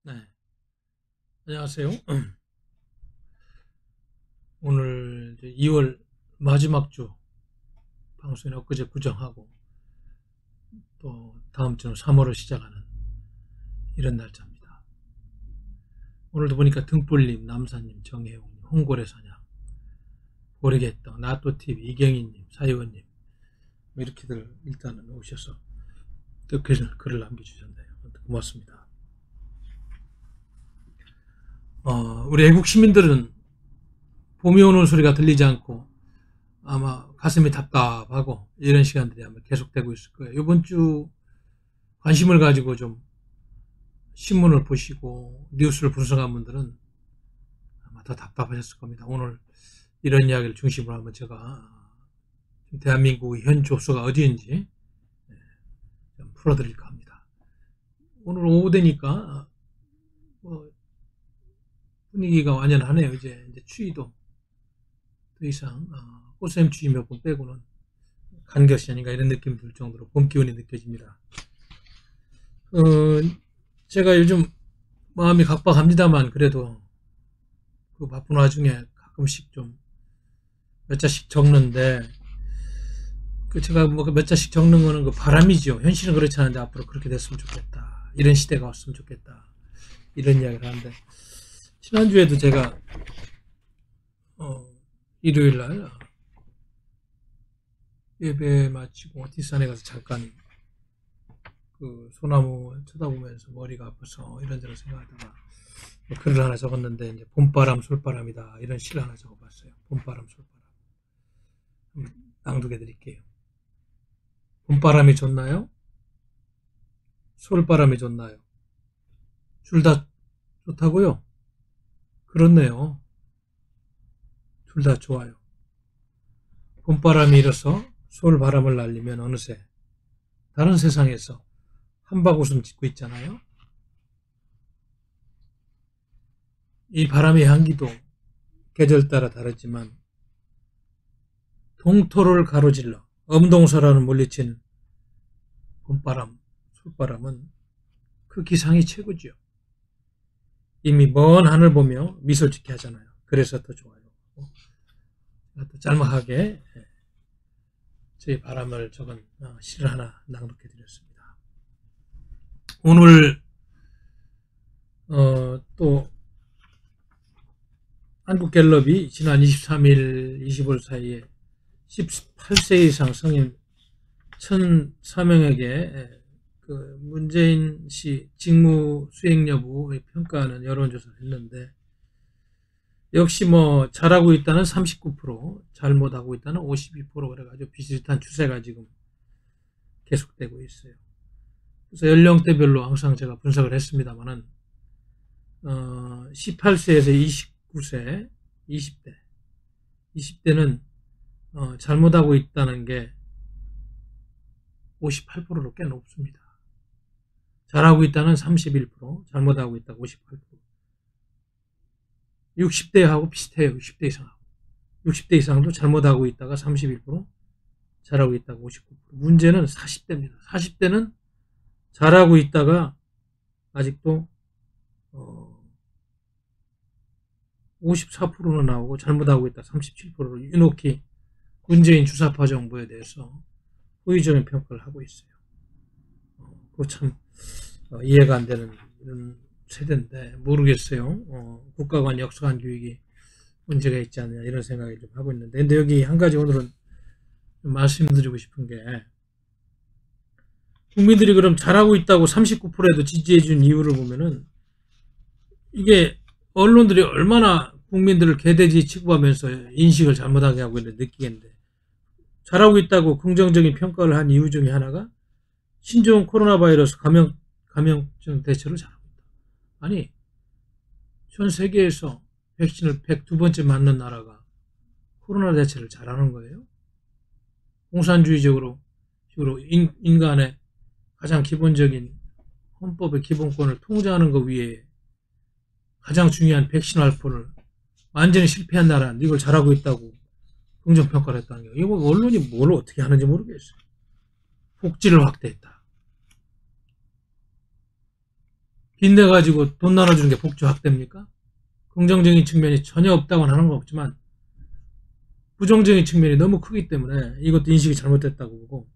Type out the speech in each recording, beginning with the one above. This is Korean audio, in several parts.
네, 안녕하세요. 오늘 이제 2월 마지막 주 방송이 엊그제 구정하고 또 다음 주는 3월을 시작하는 이런 날짜입니다. 오늘도 보니까 등불님, 남사님, 정혜웅님, 홍고래 사냥, 보리개떡, 나또TV, 이경희님, 사유원님 뭐 이렇게들 일단은 오셔서 또 글을 남겨주셨네요. 고맙습니다. 우리 애국 시민들은 봄이 오는 소리가 들리지 않고 아마 가슴이 답답하고 이런 시간들이 아마 계속되고 있을 거예요. 이번 주 관심을 가지고 좀 신문을 보시고 뉴스를 분석한 분들은 아마 더 답답하셨을 겁니다. 오늘 이런 이야기를 중심으로 한번 제가 대한민국의 현 조서가 어디인지 좀 풀어드릴까 합니다. 오늘 오후 되니까 뭐 분위기가 완연하네요. 이제 추위도 더 이상 꽃샘 추위 몇 번 빼고는 간 것이 아닌가 이런 느낌이 들 정도로 봄 기운이 느껴집니다. 제가 요즘 마음이 각박합니다만 그래도 그 바쁜 와중에 가끔씩 좀 몇 자씩 적는데 그 제가 뭐 몇 자씩 적는 거는 그 바람이죠. 현실은 그렇지 않은데 앞으로 그렇게 됐으면 좋겠다. 이런 시대가 왔으면 좋겠다. 이런 이야기를 하는데 지난주에도 제가 일요일날 예배 마치고 뒷산에 가서 잠깐 그 소나무 쳐다보면서 머리가 아파서 이런저런 생각하다가 글을 하나 적었는데 이제 봄바람 솔바람이다 이런 시를 하나 적어봤어요. 봄바람 솔바람 낭독해 드릴게요. 봄바람이 좋나요? 솔바람이 좋나요? 둘 다 좋다고요? 그렇네요. 둘 다 좋아요. 봄바람이 일어서 솔바람을 날리면 어느새 다른 세상에서 한바구음 짓고 있잖아요. 이 바람의 향기도 계절 따라 다르지만 동토를 가로질러 엄동설화를 물리친 봄바람, 솔바람은 그 기상이 최고지요. 이미 먼 하늘 보며 미소 짓게 하잖아요. 그래서 더 좋아요. 또 짤막하게 저희 바람을 적은 시를 하나 낭독해 드렸습니다. 오늘 또 한국갤럽이 지난 23일, 25일 사이에 18세 이상 성인 1,004명에게 그 문재인 씨 직무 수행 여부의 평가하는 여론조사를 했는데 역시 뭐 잘하고 있다는 39%, 잘못하고 있다는 52% 그래가지고 비슷한 추세가 지금 계속되고 있어요. 그래서 연령대별로 항상 제가 분석을 했습니다만은 18세에서 29세, 20대, 20대는 잘못하고 있다는 게 58%로 꽤 높습니다. 잘하고 있다는 31%, 잘못하고 있다고 58%. 60대하고 비슷해요. 60대 이상하고. 60대 이상도 잘못하고 있다가 31%, 잘하고 있다가 59%. 문제는 40대입니다. 40대는 잘하고 있다가 아직도 54%는 나오고 잘못하고 있다 37%로 유독히 문재인 주사파 정부에 대해서 호의적인 평가를 하고 있어요. 그거 참 이해가 안 되는 이런 세대인데 모르겠어요. 국가 간 역사 간 교육이 문제가 있지 않느냐 이런 생각을 좀 하고 있는데 근데 여기 한 가지 오늘은 말씀드리고 싶은 게 국민들이 그럼 잘하고 있다고 39%에도 지지해 준 이유를 보면은 이게 언론들이 얼마나 국민들을 개돼지 취급하면서 인식을 잘못하게 하고 있는지 느끼겠는데 잘하고 있다고 긍정적인 평가를 한 이유 중에 하나가 신종 코로나 바이러스 감염증 대처를 잘하고 있다. 아니 전 세계에서 백신을 102번째 맞는 나라가 코로나 대처를 잘하는 거예요. 공산주의적으로 인간의 가장 기본적인 헌법의 기본권을 통제하는 것 위에 가장 중요한 백신 활포를 완전히 실패한 나라는 이걸 잘하고 있다고 긍정평가를 했다는 게 이거 언론이 뭘 어떻게 하는지 모르겠어요. 복지를 확대했다. 빚내 가지고 돈 나눠주는 게 복지 확대입니까? 긍정적인 측면이 전혀 없다고는 하는 건 없지만 부정적인 측면이 너무 크기 때문에 이것도 인식이 잘못됐다고 보고,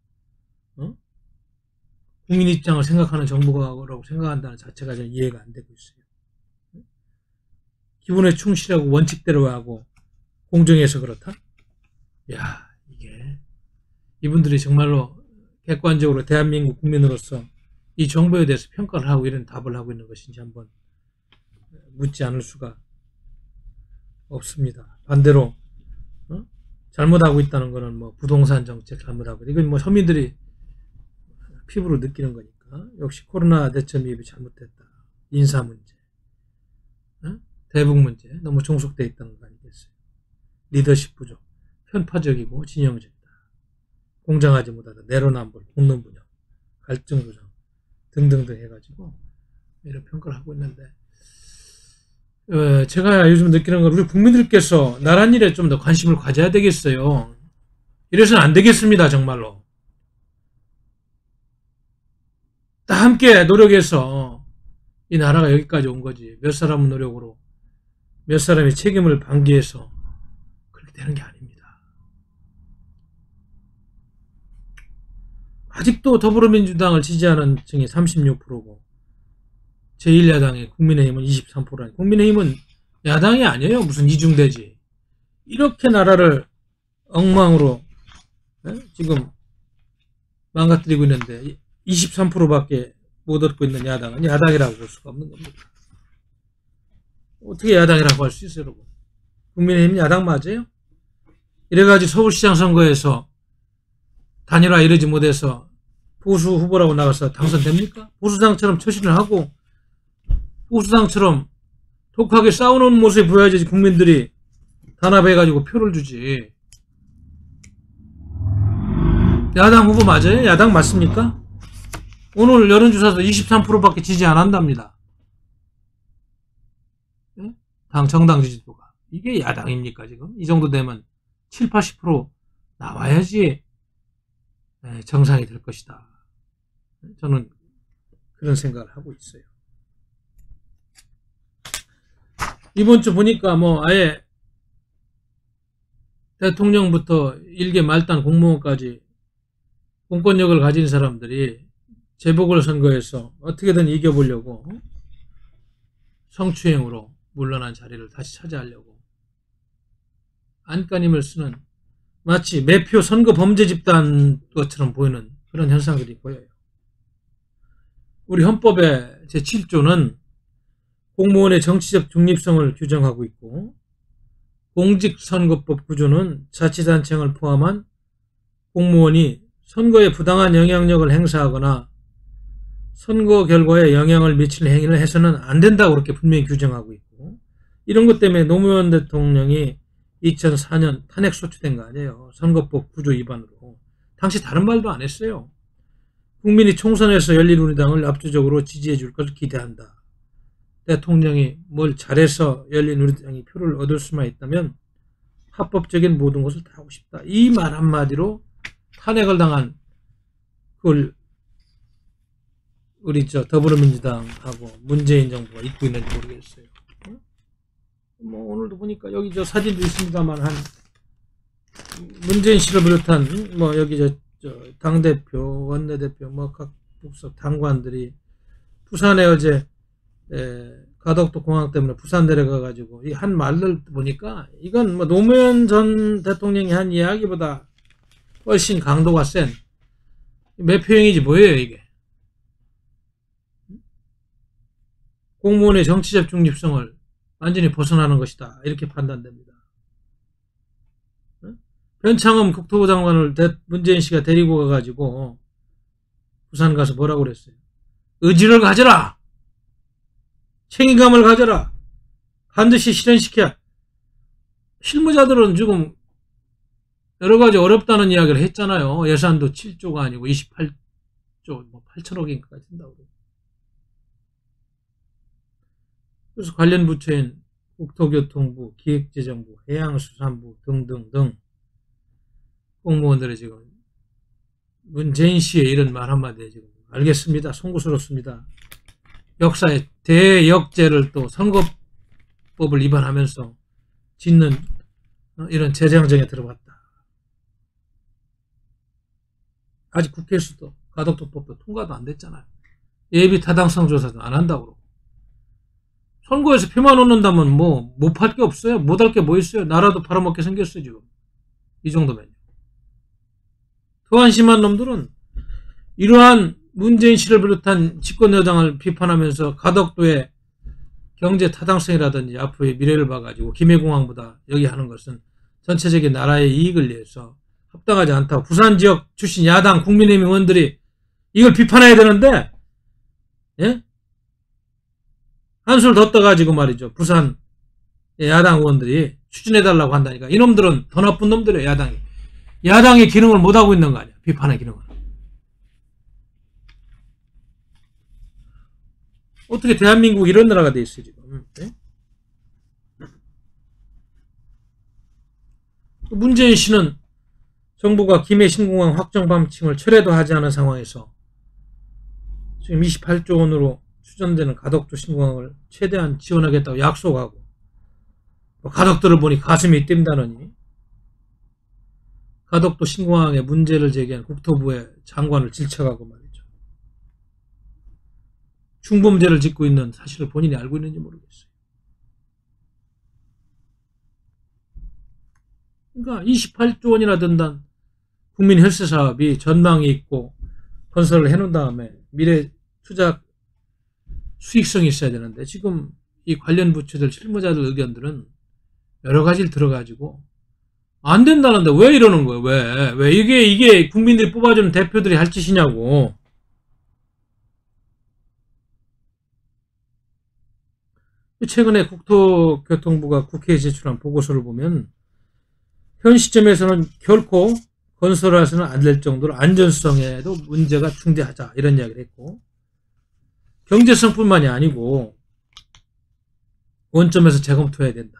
국민 입장을 생각하는 정부라고 생각한다는 자체가 좀 이해가 안 되고 있어요. 기본에 충실하고 원칙대로 하고 공정해서 그렇다? 야, 이게 이분들이 정말로 객관적으로 대한민국 국민으로서 이 정부에 대해서 평가를 하고 이런 답을 하고 있는 것인지 한번 묻지 않을 수가 없습니다. 반대로 잘못하고 있다는 거는 뭐 부동산 정책 잘못하고, 이건 뭐 서민들이 피부로 느끼는 거니까. 역시 코로나 대처 미흡이 잘못됐다. 인사 문제, 대북 문제 너무 종속되어 있다는 거 아니겠어요? 리더십 부족, 편파적이고 진영적이다. 공정하지 못하다, 내로남불, 공론분열, 갈등 조장 등등등 해가지고 이런 평가를 하고 있는데, 제가 요즘 느끼는 건 우리 국민들께서 나란 일에 좀 더 관심을 가져야 되겠어요. 이래서는 안 되겠습니다. 정말로 다 함께 노력해서 이 나라가 여기까지 온 거지, 몇 사람의 노력으로 몇 사람의 책임을 방기해서 그렇게 되는 게 아닙니다. 아직도 더불어민주당을 지지하는 층이 36%고 제1야당의 국민의힘은 23%라니. 국민의힘은 야당이 아니에요. 무슨 이중대지. 이렇게 나라를 엉망으로 지금 망가뜨리고 있는데 23%밖에 못 얻고 있는 야당은 야당이라고 볼 수가 없는 겁니다. 어떻게 야당이라고 할 수 있어요, 여러분? 국민의힘 야당 맞아요? 이래가지고 서울시장 선거에서 단일화 이루지 못해서 보수 후보라고 나가서 당선됩니까? 보수당처럼 처신을 하고 보수당처럼 독하게 싸우는 모습이 보여야지 국민들이 단합해가지고 표를 주지. 야당 후보 맞아요? 야당 맞습니까? 오늘 여론조사에서 23%밖에 지지 안 한답니다. 정당 지지도가. 이게 야당입니까 지금? 이 정도 되면 7, 80% 나와야지 정상이 될 것이다. 저는 그런 생각을 하고 있어요. 이번 주 보니까 뭐 아예 대통령부터 일개 말단 공무원까지 공권력을 가진 사람들이 재보궐선거에서 어떻게든 이겨보려고 성추행으로 물러난 자리를 다시 차지하려고 안간힘을 쓰는, 마치 매표 선거 범죄 집단 것처럼 보이는 그런 현상들이 보여요. 우리 헌법의 제7조는 공무원의 정치적 중립성을 규정하고 있고, 공직선거법 구조는 자치단체장을 포함한 공무원이 선거에 부당한 영향력을 행사하거나 선거 결과에 영향을 미칠 행위를 해서는 안 된다고 그렇게 분명히 규정하고 있고, 이런 것 때문에 노무현 대통령이 2004년 탄핵소추된 거 아니에요. 선거법 구조 위반으로. 당시 다른 말도 안 했어요. 국민이 총선에서 열린우리당을 압도적으로 지지해 줄 것을 기대한다. 대통령이 뭘 잘해서 열린우리당이 표를 얻을 수만 있다면 합법적인 모든 것을 다 하고 싶다. 이 말 한마디로 탄핵을 당한 그걸 우리 더불어민주당하고 문재인 정부가 잊고 있는지 모르겠어요. 뭐 오늘도 보니까 여기 사진도 있습니다만, 한 문재인 씨를 비롯한 뭐 여기 당대표, 원내대표, 뭐 각 부서 당관들이 부산에 어제 가덕도 공항 때문에 부산 내려가가지고 이 한 말들 보니까 이건 뭐 노무현 전 대통령이 한 이야기보다 훨씬 강도가 센 매표행위지 뭐예요 이게. 공무원의 정치적 중립성을 완전히 벗어나는 것이다, 이렇게 판단됩니다. 변창흠 국토부 장관을 문재인 씨가 데리고 가가지고 부산 가서 뭐라고 그랬어요? 의지를 가져라, 책임감을 가져라, 반드시 실현시켜야. 실무자들은 지금 여러 가지 어렵다는 이야기를 했잖아요. 예산도 7조가 아니고 28조, 뭐 8천억인가까지 된다고. 그래서 관련 부처인 국토교통부, 기획재정부, 해양수산부 등등등 공무원들이 지금 문재인 씨의 이런 말 한마디에 지금 알겠습니다, 송구스럽습니다, 역사의 대역죄를 또 선거법을 위반하면서 짓는 이런 재정정에 들어갔다. 아직 국회에서도 가덕도법도 통과도 안 됐잖아요. 예비 타당성 조사도 안 한다고 그러고. 선거에서 표만 얻는다면 뭐 못할 게 없어요. 못할 게 뭐 있어요. 나라도 팔아먹게 생겼어요 지금. 이 정도면요. 더 한심한 놈들은 이러한 문재인 씨를 비롯한 집권 여당을 비판하면서 가덕도의 경제 타당성이라든지 앞으로의 미래를 봐가지고 김해공항보다 여기 하는 것은 전체적인 나라의 이익을 위해서 합당하지 않다고 부산 지역 출신 야당 국민의힘 의원들이 이걸 비판해야 되는데, 예? 한술 더 떠가지고 말이죠. 부산 야당 의원들이 추진해달라고 한다니까. 이놈들은 더 나쁜 놈들이에요. 야당이. 야당의 기능을 못하고 있는 거 아니야. 비판의 기능을. 어떻게 대한민국 이런 나라가 돼 있어요 지금. 네? 문재인 씨는 정부가 김해 신공항 확정 방침을 철회도 하지 않은 상황에서 지금 28조 원으로 추정되는 가덕도 신공항을 최대한 지원하겠다고 약속하고, 가덕도를 보니 가슴이 뛴다느니 가덕도 신공항에 문제를 제기한 국토부의 장관을 질책하고 말이죠. 중범죄를 짓고 있는 사실을 본인이 알고 있는지 모르겠어요. 그러니까 28조 원이나 든단 국민 혈세 사업이 전망이 있고 건설을 해놓은 다음에 미래 투자 수익성이 있어야 되는데, 지금 이 관련 부처들 실무자들 의견들은 여러 가지를 들어가지고 안 된다는데 왜 이러는 거예요? 왜 이게 국민들이 뽑아주는 대표들이 할 짓이냐고. 최근에 국토교통부가 국회에 제출한 보고서를 보면 현 시점에서는 결코 건설해서는 안 될 정도로 안전성에도 문제가 중대하다 이런 이야기를 했고, 경제성뿐만이 아니고 원점에서 재검토해야 된다.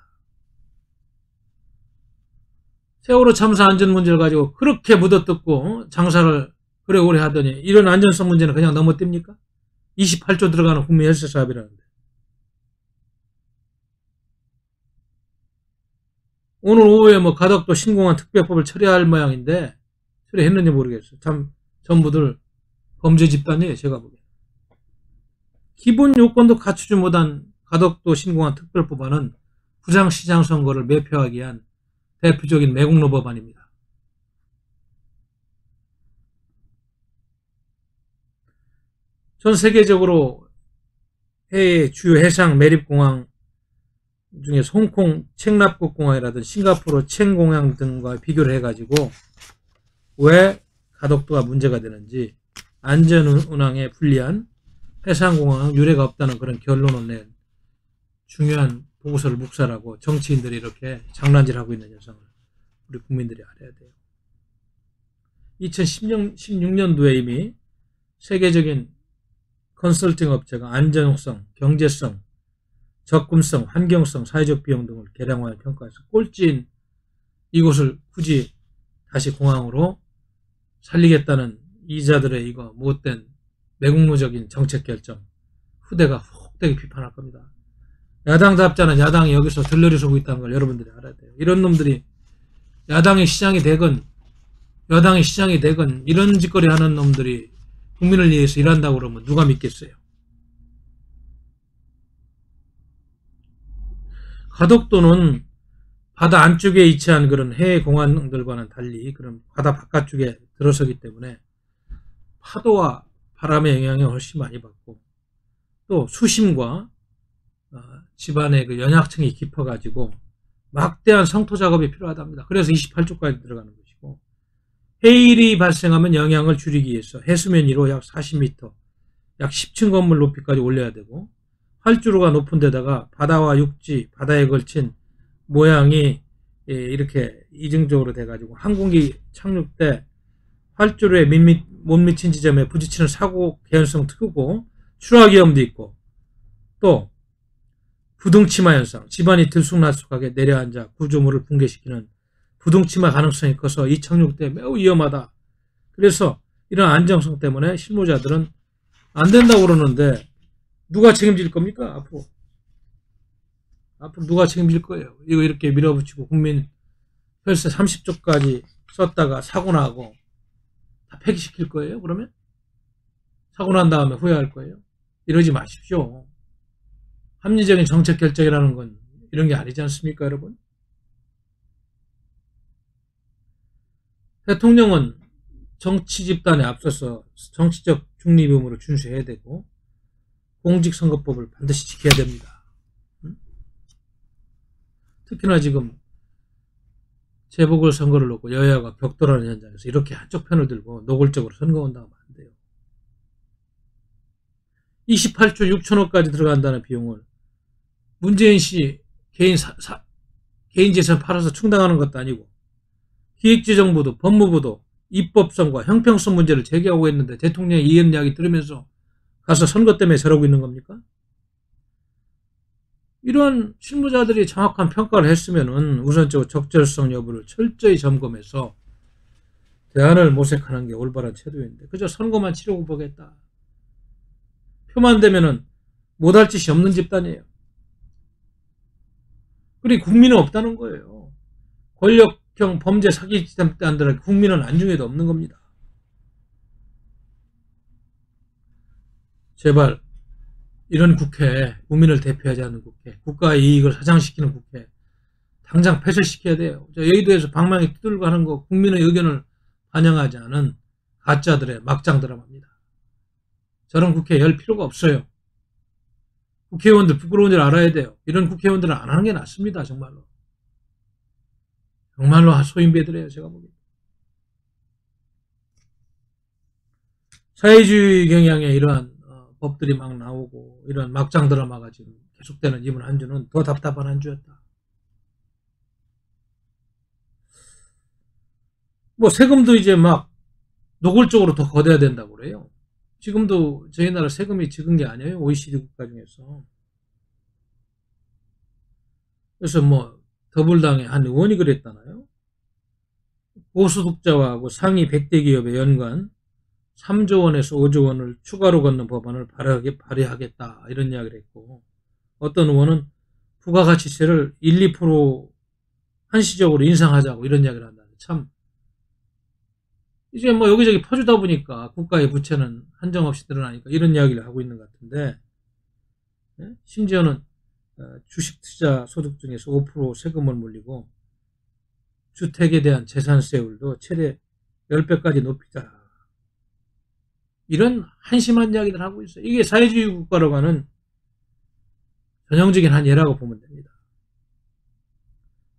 세월호 참사 안전 문제를 가지고 그렇게 묻어뜯고 장사를 그래 오래 하더니 이런 안전성 문제는 그냥 넘어띱니까? 28조 들어가는 국민 혈세 사업이라는데. 오늘 오후에 뭐 가덕도 신공항 특별법을 처리할 모양인데 처리했는지 모르겠어요. 참 전부들 범죄 집단이에요. 제가 보기엔. 기본 요건도 갖추지 못한 가덕도 신공항 특별법안은 부산시장 선거를 매표하기 위한 대표적인 매국노 법안입니다. 전 세계적으로 해외 주요 해상 매립공항 중에 홍콩 책납국 공항이라든지 싱가포르 챙공항 등과 비교를 해가지고 왜 가덕도가 문제가 되는지, 안전운항에 불리한 해상공항 유례가 없다는 그런 결론을 낸 중요한 보고서를 묵살하고 정치인들이 이렇게 장난질하고 있는 현상을 우리 국민들이 알아야 돼요. 2016년도에 이미 세계적인 컨설팅 업체가 안전성, 경제성, 접근성, 환경성, 사회적 비용 등을 계량하여 평가해서 꼴찌인 이곳을 굳이 다시 공항으로 살리겠다는 이자들의 이거 못된 매국노적인 정책 결정, 후대가 혹되게 비판할 겁니다. 야당답잖아. 야당이 여기서 들러리 서고 있다는 걸 여러분들이 알아야 돼요. 이런 놈들이 야당의 시장이 되건 여당의 시장이 되건 이런 짓거리 하는 놈들이 국민을 위해서 일한다고 그러면 누가 믿겠어요? 가덕도는 바다 안쪽에 위치한 그런 해외 공항들과는 달리 그런 바다 바깥쪽에 들어서기 때문에 파도와 바람의 영향을 훨씬 많이 받고, 또 수심과 집안의 그 연약층이 깊어가지고 막대한 성토 작업이 필요하답니다. 그래서 28조까지 들어가는 것이고, 해일이 발생하면 영향을 줄이기 위해서 해수면 위로 약 40m, 약 10층 건물 높이까지 올려야 되고, 활주로가 높은 데다가 바다와 육지, 바다에 걸친 모양이 이렇게 이중적으로 돼가지고 항공기 착륙 때 활주로에 못 미친 지점에 부딪히는 사고 개연성도 크고 추락 위험도 있고, 또 부등치마 현상, 집안이 들쑥날쑥하게 내려앉아 구조물을 붕괴시키는 부등치마 가능성이 커서 이 착륙 때 매우 위험하다. 그래서 이런 안정성 때문에 실무자들은 안 된다고 그러는데 누가 책임질 겁니까? 앞으로 누가 책임질 거예요? 이거 이렇게 밀어붙이고 국민 혈세 30조까지 썼다가 사고 나고 다 폐기시킬 거예요? 그러면? 사고 난 다음에 후회할 거예요? 이러지 마십시오. 합리적인 정책 결정이라는 건 이런 게 아니지 않습니까, 여러분? 대통령은 정치 집단에 앞서서 정치적 중립 의무를 준수해야 되고 공직선거법을 반드시 지켜야 됩니다. 특히나 지금 재보궐선거를 놓고 여야가 격돌하는 현장에서 이렇게 한쪽 편을 들고 노골적으로 선거운동하면 안 돼요. 28조 6천억까지 들어간다는 비용을 문재인 씨 개인 재산 팔아서 충당하는 것도 아니고 기획재정부도 법무부도 입법성과 형평성 문제를 제기하고 있는데 대통령의 이런 이야기 들으면서 가서 선거 때문에 저러고 있는 겁니까? 이러한 실무자들이 정확한 평가를 했으면 우선적으로 적절성 여부를 철저히 점검해서 대안을 모색하는 게 올바른 태도인데 그저 선거만 치르고 보겠다. 표만 되면은 못할 짓이 없는 집단이에요. 그리고 국민은 없다는 거예요. 권력형 범죄 사기 집단들은 국민은 안중에도 없는 겁니다. 제발 이런 국회, 국민을 대표하지 않는 국회, 국가의 이익을 사장시키는 국회 당장 폐쇄시켜야 돼요. 여의도에서 방망이 두들고 하는 거 국민의 의견을 반영하지 않은 가짜들의 막장 드라마입니다. 저런 국회 열 필요가 없어요. 국회의원들 부끄러운 줄 알아야 돼요. 이런 국회의원들은 안 하는 게 낫습니다. 정말로. 정말로 소인배들이에요. 제가 보기엔. 사회주의 경향의 이러한 법들이 막 나오고 이런 막장 드라마가 지금 계속되는 이번 한 주는 더 답답한 한 주였다. 뭐 세금도 이제 막 노골적으로 더 걷어야 된다고 그래요. 지금도 저희 나라 세금이 적은 게 아니에요. OECD 국가 중에서. 그래서 뭐 더불당의 한 의원이 그랬잖아요. 고소득자와 상위 100대 기업의 연간 3조 원에서 5조 원을 추가로 걷는 법안을 발의하겠다 이런 이야기를 했고 어떤 의원은 부가가치세를 1, 2% 한시적으로 인상하자고 이런 이야기를 한다. 참 이제 뭐 여기저기 퍼주다 보니까 국가의 부채는 한정없이 늘어나니까 이런 이야기를 하고 있는 것 같은데 심지어는 주식 투자 소득 중에서 5% 세금을 물리고 주택에 대한 재산세율도 최대 10배까지 높이자. 이런 한심한 이야기를 하고 있어요. 이게 사회주의 국가로 가는 전형적인 한 예라고 보면 됩니다.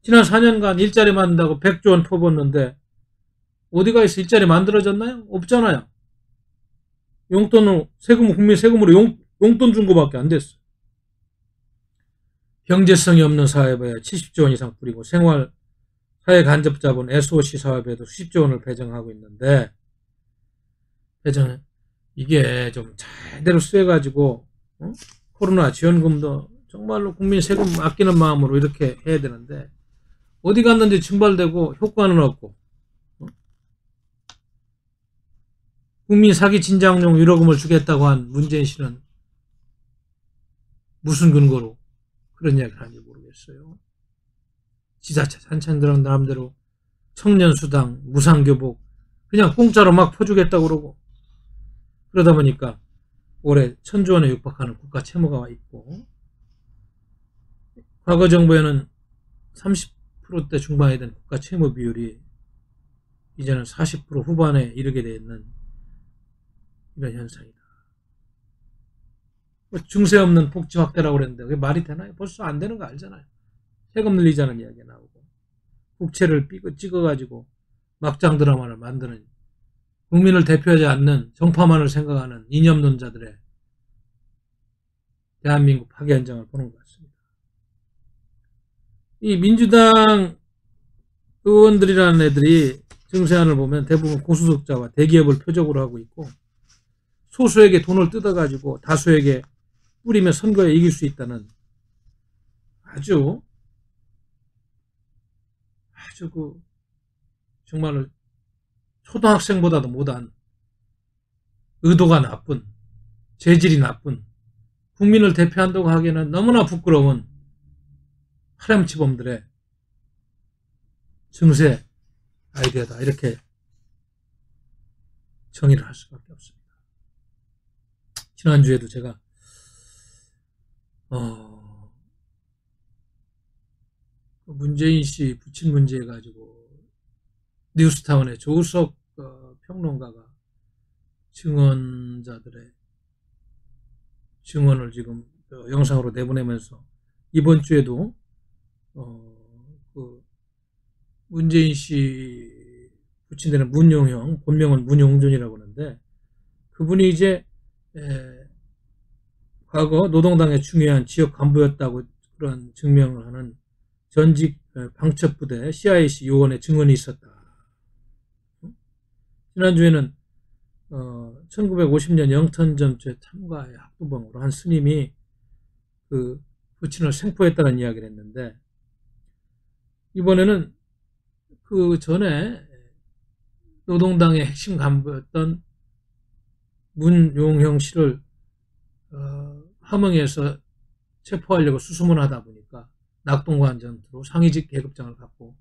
지난 4년간 일자리 만든다고 100조 원 퍼붓는데 어디가 있어 일자리 만들어졌나요? 없잖아요. 용돈을 국민 세금으로 용돈 준 거밖에 안 됐어요. 경제성이 없는 사업에 70조 원 이상 뿌리고 생활 사회 간접 자본 SOC 사업에도 수십조 원을 배정하고 있는데 이게 좀 제대로 쓰여가지고 코로나 지원금도 정말로 국민 세금 아끼는 마음으로 이렇게 해야 되는데 어디 갔는지 증발되고 효과는 없고 국민 사기 진작용 위로금을 주겠다고 한 문재인 씨는 무슨 근거로 그런 이야기를 하는지 모르겠어요. 지자체 산천들은 나름대로 청년수당, 무상교복 그냥 공짜로 막 퍼주겠다고 그러고 그러다 보니까 올해 1000조 원에 육박하는 국가 채무가 있고 과거 정부에는 30%대 중반에 된 국가 채무 비율이 이제는 40% 후반에 이르게 되어 있는 이런 현상이다. 증세 없는 복지 확대라고 그랬는데 그게 말이 되나요? 벌써 안 되는 거 알잖아요. 세금 늘리자는 이야기가 나오고 국채를 찍어가지고 막장 드라마를 만드는 국민을 대표하지 않는 정파만을 생각하는 이념론자들의 대한민국 파괴 현장을 보는 것 같습니다. 이 민주당 의원들이라는 애들이 증세안을 보면 대부분 고소득자와 대기업을 표적으로 하고 있고 소수에게 돈을 뜯어가지고 다수에게 뿌리며 선거에 이길 수 있다는 아주 정말로 초등학생보다도 못한 의도가 나쁜 재질이 나쁜 국민을 대표한다고 하기에는 너무나 부끄러운 파렴치범들의 증세 아이디어다. 이렇게 정의를 할 수밖에 없습니다. 지난주에도 제가 문재인 씨 부친 문제 가지고 뉴스타운의 조우석 평론가가 증언자들의 증언을 지금 영상으로 내보내면서 이번 주에도 문재인 씨 부친되는 문용형, 본명은 문용준이라고 하는데, 그분이 이제 과거 노동당의 중요한 지역 간부였다고 그런 증명을 하는 전직 방첩부대 CIC 요원의 증언이 있었다. 지난주에는 1950년 영천점주에 참가의 학부범으로 한 스님이 그 부친을 생포했다는 이야기를 했는데, 이번에는 그 전에 노동당의 핵심 간부였던 문용형 씨를 함흥에서 체포하려고 수소문을 하다 보니까 낙동강 전투로 상위직 계급장을 갖고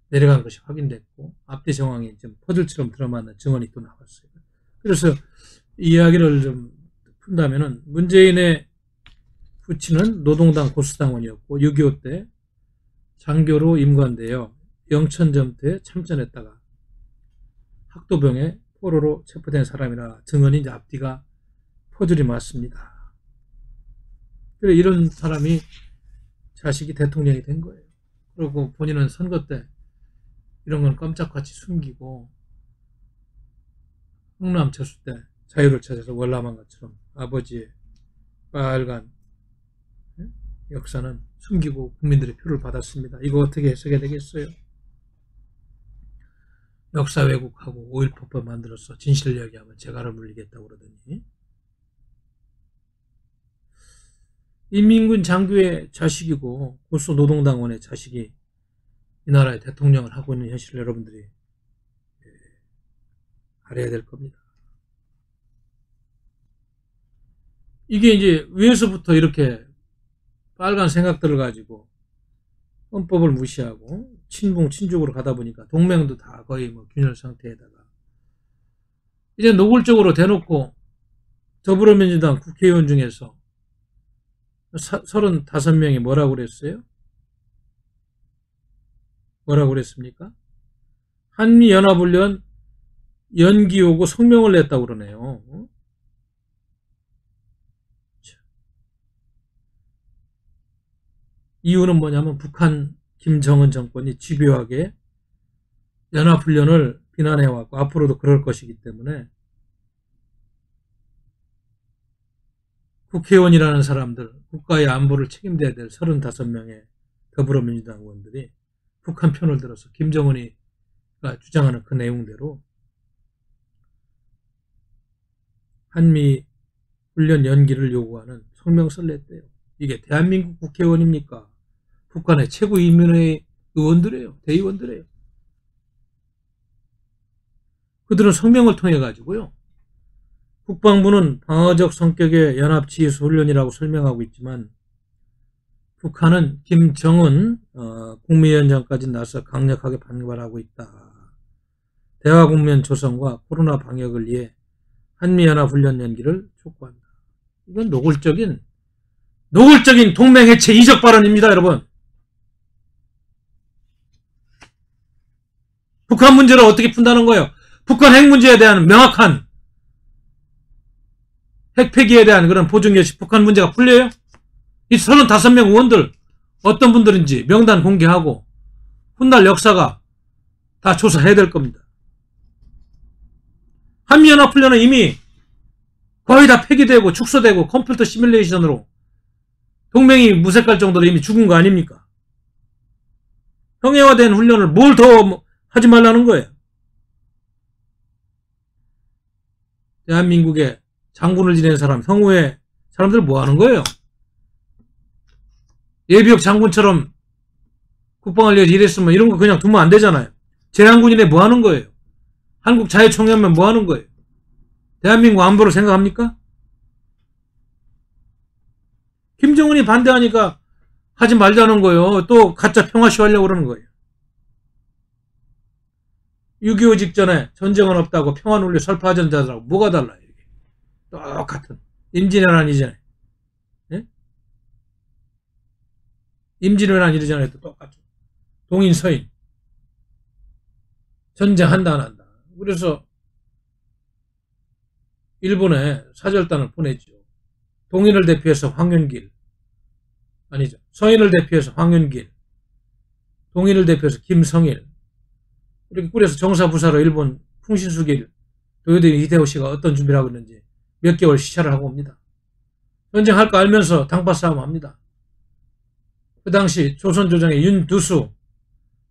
내려간 것이 확인됐고, 앞뒤 정황이 좀 퍼즐처럼 들어맞는 증언이 또 나왔어요. 그래서 이 이야기를 좀 푼다면은, 문재인의 부친은 노동당 고수당원이었고 6.25 때 장교로 임관되어 영천전투에 참전했다가 학도병에 포로로 체포된 사람이라 증언이 이제 앞뒤가 퍼즐이 맞습니다. 그래, 이런 사람이 자식이 대통령이 된 거예요. 그리고 본인은 선거 때 이런 건 깜짝같이 숨기고 흥남 철수 때 자유를 찾아서 월남한 것처럼 아버지의 빨간 역사는 숨기고 국민들의 표를 받았습니다. 이거 어떻게 해석해야 되겠어요? 역사 왜곡하고 5.18법 만들어서 진실을 이야기하면 재갈을 물리겠다고 그러더니, 인민군 장교의 자식이고 고수 노동당원의 자식이 이 나라의 대통령을 하고 있는 현실을 여러분들이 알아야 될 겁니다. 이게 이제 위에서부터 이렇게 빨간 생각들을 가지고 헌법을 무시하고 친북 친족으로 가다 보니까 동맹도 다 거의 뭐 균열 상태에다가 이제 노골적으로 대놓고 더불어민주당 국회의원 중에서 35명이 뭐라고 그랬어요? 뭐라고 그랬습니까? 한미연합훈련 연기 요구 성명을 냈다고 그러네요. 이유는 뭐냐면 북한 김정은 정권이 집요하게 연합훈련을 비난해왔고 앞으로도 그럴 것이기 때문에 국회의원이라는 사람들, 국가의 안보를 책임져야 될 35명의 더불어민주당 의원들이 북한 편을 들어서 김정은이가 주장하는 그 내용대로 한미 훈련 연기를 요구하는 성명서를 냈대요. 이게 대한민국 국회의원입니까? 북한의 최고인민회의 의원들이에요. 대의원들이에요. 그들은 성명을 통해 가지고요, 국방부는 방어적 성격의 연합지휘수 훈련이라고 설명하고 있지만 북한은 김정은 국무위원장까지 나서 강력하게 반발하고 있다. 대화 국면 조성과 코로나 방역을 위해 한미연합훈련 연기를 촉구한다. 이건 노골적인 동맹해체 이적 발언입니다, 여러분. 북한 문제를 어떻게 푼다는 거예요? 북한 핵 문제에 대한 명확한 핵 폐기에 대한 그런 보증여시, 북한 문제가 풀려요? 이 35명 의원들 어떤 분들인지 명단 공개하고 훗날 역사가 다 조사해야 될 겁니다. 한미연합훈련은 이미 거의 다 폐기되고 축소되고 컴퓨터 시뮬레이션으로 동맹이 무색할 정도로 이미 죽은 거 아닙니까? 형해화된 훈련을 뭘 더 하지 말라는 거예요. 대한민국의 장군을 지낸 사람, 형우의 사람들 뭐 하는 거예요? 예비역 장군처럼 국방을 위해서 일했으면 이런 거 그냥 두면 안 되잖아요. 제한군인에 뭐 하는 거예요? 한국 자유총연면 뭐 하는 거예요? 대한민국 안보를 생각합니까? 김정은이 반대하니까 하지 말자는 거예요. 또 가짜 평화쇼 하려고 그러는 거예요. 6.25 직전에 전쟁은 없다고 평화 논리 설파하던 자들하고 뭐가 달라요? 이게. 똑같은. 임진왜란 이전에. 예? 임진왜란 이전에도 똑같죠. 동인 서인. 전쟁한다 안 한다. 그래서 일본에 사절단을 보냈죠. 동인을 대표해서 황윤길. 아니죠. 서인을 대표해서 황윤길. 동인을 대표해서 김성일. 이렇게 꾸려서 정사부사로 일본 풍신수길 도요토미 히데요시가 어떤 준비를 하고 있는지 몇 개월 시찰을 하고 옵니다. 전쟁할 거 알면서 당파 싸움 합니다. 그 당시 조선조정의 윤두수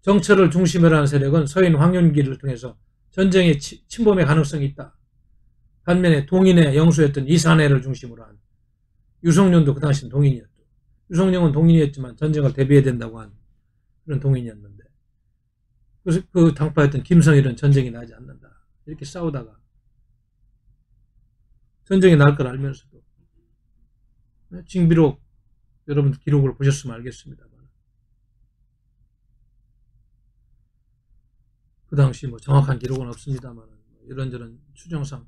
정철을 중심으로 한 세력은 서인 황윤길을 통해서 전쟁의 침범의 가능성이 있다. 반면에 동인의 영수였던 이산해를 중심으로 한 유성룡도 그 당시는 동인이었죠. 유성룡은 동인이었지만 전쟁을 대비해야 된다고 한 그런 동인이었는데 그래서 그 당파였던 김성일은 전쟁이 나지 않는다. 이렇게 싸우다가 전쟁이 날 걸 알면서도 징비록 여러분 기록을 보셨으면 알겠습니다만 그 당시 뭐 정확한 기록은 없습니다만 이런저런 추정상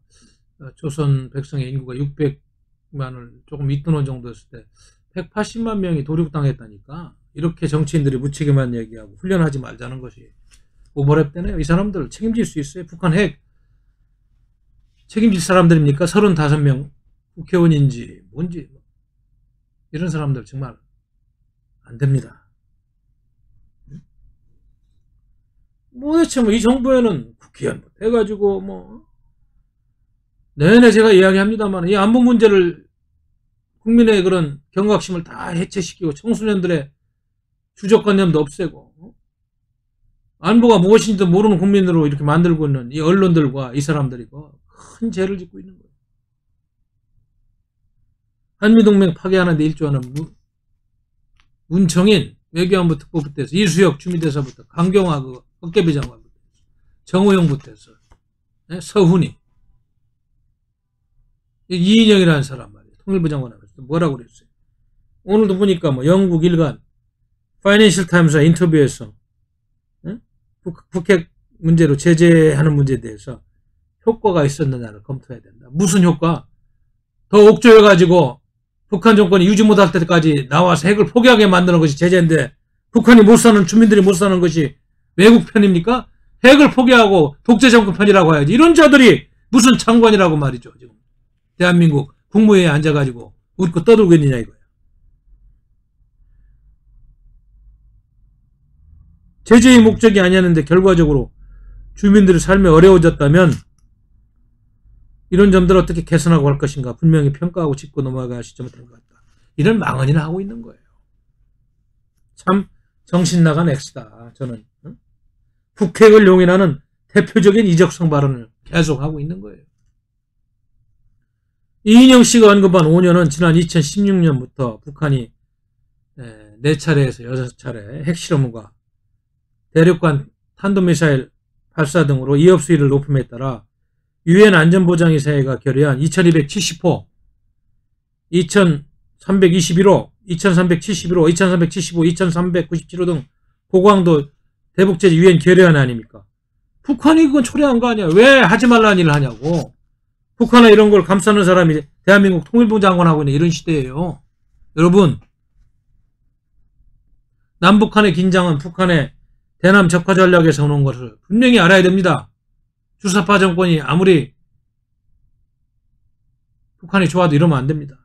조선 백성의 인구가 600만을 조금 잇도는 정도였을 때 180만 명이 도륙당했다니까 이렇게 정치인들이 무책임한 얘기하고 훈련하지 말자는 것이 오버랩되네요. 이 사람들 책임질 수 있어요? 북한 핵 책임질 사람들입니까? 35명 국회의원인지 뭔지 이런 사람들 정말 안 됩니다. 도대체 이 정부에는 국회의원 해가지고 내내 제가 이야기합니다만 이 안보 문제를 국민의 그런 경각심을 다 해체시키고 청소년들의 주적관념도 없애고 안보가 무엇인지도 모르는 국민으로 이렇게 만들고 있는 이 언론들과 이 사람들이 큰 죄를 짓고 있는 거예요. 한미동맹 파괴하는데 일조하는 문청인 외교안보 특보부터 해서 이수혁 주미대사부터 강경화 헛개비 장관부터 해서 정호영부터 해서 서훈이 이인영이라는 사람 말이에요. 통일부 장관 하면서 뭐라고 그랬어요. 오늘도 보니까 영국 일간 파이낸셜 타임스 인터뷰에서 북핵 문제로 제재하는 문제에 대해서 효과가 있었느냐를 검토해야 된다. 무슨 효과? 더 옥조여가지고 북한 정권이 유지 못할 때까지 나와서 핵을 포기하게 만드는 것이 제재인데 북한이 못 사는 주민들이 못 사는 것이 외국 편입니까? 핵을 포기하고 독재 정권 편이라고 해야지. 이런 자들이 무슨 장관이라고 말이죠. 지금 대한민국 국무회의에 앉아가지고 웃고 떠들고 있느냐 이거예요. 제재의 목적이 아니었는데 결과적으로 주민들의 삶이 어려워졌다면 이런 점들을 어떻게 개선하고 할 것인가 분명히 평가하고 짚고 넘어가야 시점이 된 것 같다. 이런 망언이나 하고 있는 거예요. 참 정신 나간 X다. 저는 북핵을 용인하는 대표적인 이적성 발언을 계속하고 있는 거예요. 이인영 씨가 언급한 5년은 지난 2016년부터 북한이 4차례에서 6차례 핵실험과 대륙간 탄도미사일 발사 등으로 위협 수위를 높임에 따라 유엔 안전보장이사회가 결의한 2270호, 2321호, 2371호, 2375, 2397호 등 고강도 대북제재 유엔 결의안 아닙니까? 북한이 그건 초래한 거 아니야. 왜 하지 말라는 일을 하냐고. 북한에 이런 걸 감싸는 사람이 대한민국 통일부 장관하고 있는 이런 시대예요. 여러분, 남북한의 긴장은 북한의 대남 적화 전략에서 오는 것을 분명히 알아야 됩니다. 주사파 정권이 아무리 북한이 좋아도 이러면 안 됩니다.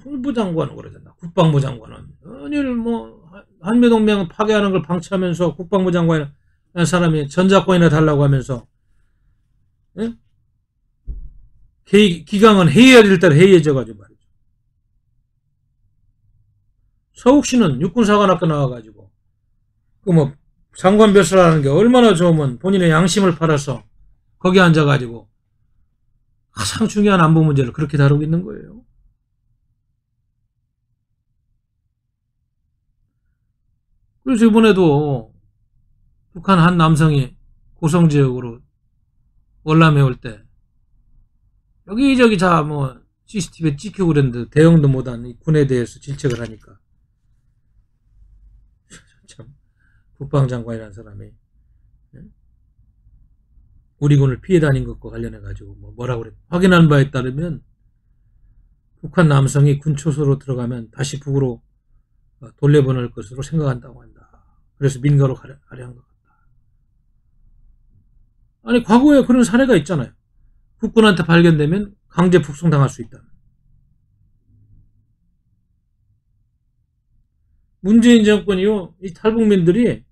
통일부 장관은 그러잖아. 국방부 장관은. 아니, 한미동맹 파괴하는 걸 방치하면서 국방부 장관이라는 사람이 전작권이나 달라고 하면서, 예? 기강은 해이해야 될 대로 해이해져가지고 말이죠. 서욱씨는 육군사관학교 나와가지고, 장관 벼슬하는 게 얼마나 좋으면 본인의 양심을 팔아서 거기 앉아가지고 가장 중요한 안보 문제를 그렇게 다루고 있는 거예요. 그래서 이번에도 북한 한 남성이 고성지역으로 월남해 올 때 여기저기 다 뭐 CCTV에 찍히고 그랬는데 대응도 못한 이 군에 대해서 질책을 하니까 참 국방장관이라는 사람이 우리 군을 피해 다닌 것과 관련해 가지고 뭐라고 그래. 확인한 바에 따르면 북한 남성이 군 초소로 들어가면 다시 북으로 돌려보낼 것으로 생각한다고 한다. 그래서 민가로 가려 한 것 같다. 아니 과거에 그런 사례가 있잖아요. 국군한테 발견되면 강제 북송당할 수 있다. 문재인 정권이요, 이 탈북민들이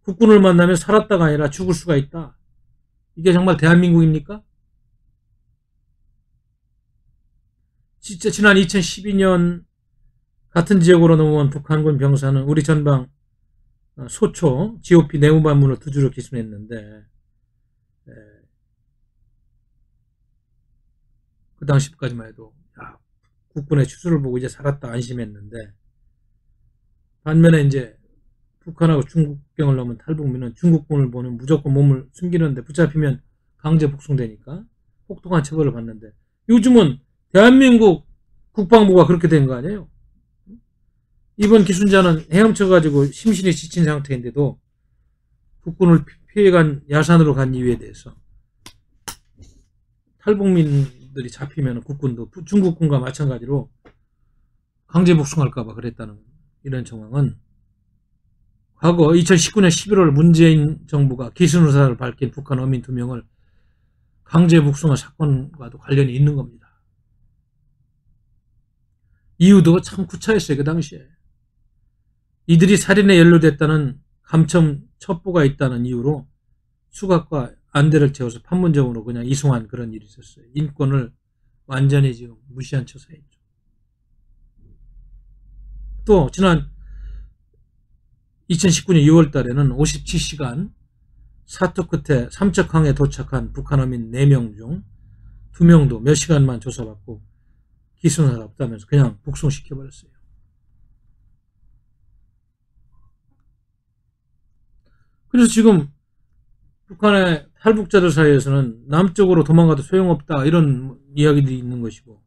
국군을 만나면 살았다가 아니라 죽을 수가 있다. 이게 정말 대한민국입니까? 진짜 지난 2012년 같은 지역으로 넘어온 북한군 병사는 우리 전방 소초 GOP 내무반문을 두주로 기순했는데 그 당시까지만 해도 국군의 추수를 보고 이제 살았다 안심했는데 반면에 이제 북한하고 중국경을 넘은 탈북민은 중국군을 보는 무조건 몸을 숨기는데 붙잡히면 강제 북송되니까 혹독한 처벌을 받는데 요즘은 대한민국 국방부가 그렇게 된 거 아니에요? 이번 기순자는 헤엄쳐가지고 심신이 지친 상태인데도 국군을 피해간 야산으로 간 이유에 대해서 탈북민들이 잡히면 국군도 중국군과 마찬가지로 강제 북송할까봐 그랬다는 이런 정황은 과거 2019년 11월 문재인 정부가 기순 의사를 밝힌 북한 어민 2명을 강제 북송한 사건과도 관련이 있는 겁니다. 이유도 참 구차했어요. 그 당시에. 이들이 살인에 연루됐다는 감청 첩보가 있다는 이유로 수갑과 안대를 채워서 판문점으로 그냥 이송한 그런 일이 있었어요. 인권을 완전히 지금 무시한 처사였죠. 또 지난 2019년 2월 달에는 57시간 사투 끝에 삼척항에 도착한 북한 어민 4명 중 2명도 몇 시간만 조사받고 기순사가 없다면서 그냥 북송시켜버렸어요. 그래서 지금 북한의 탈북자들 사이에서는 남쪽으로 도망가도 소용없다 이런 이야기들이 있는 것이고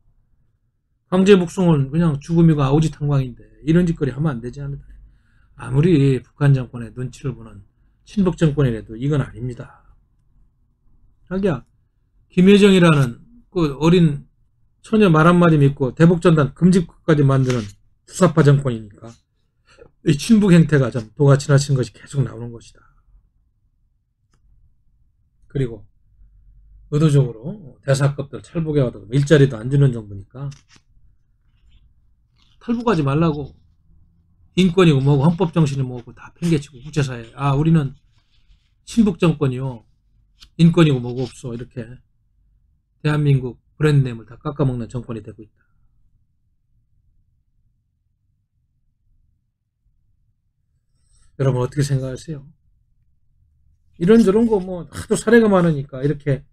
강제 북송은 그냥 죽음이고 아우지탄광인데 이런 짓거리 하면 안 되지 않을까. 아무리 북한 정권의 눈치를 보는 친북 정권이라도 이건 아닙니다. 자기야 김여정이라는 그 어린 처녀 말 한마디 믿고 대북전단 금지국까지 만드는 수사파 정권이니까 이 친북 행태가 좀 도가 지나친 것이 계속 나오는 것이다. 그리고 의도적으로 대사급들 탈북해와도 일자리도 안 주는 정부니까 탈북하지 말라고 인권이고 뭐고 헌법정신이 뭐고 다 팽개치고 국제사회에 우리는 친북 정권이요 인권이고 뭐고 없어 이렇게 대한민국 브랜드네임을 다 깎아먹는 정권이 되고 있다. 여러분 어떻게 생각하세요? 이런저런 거 뭐 하도 사례가 많으니까 이렇게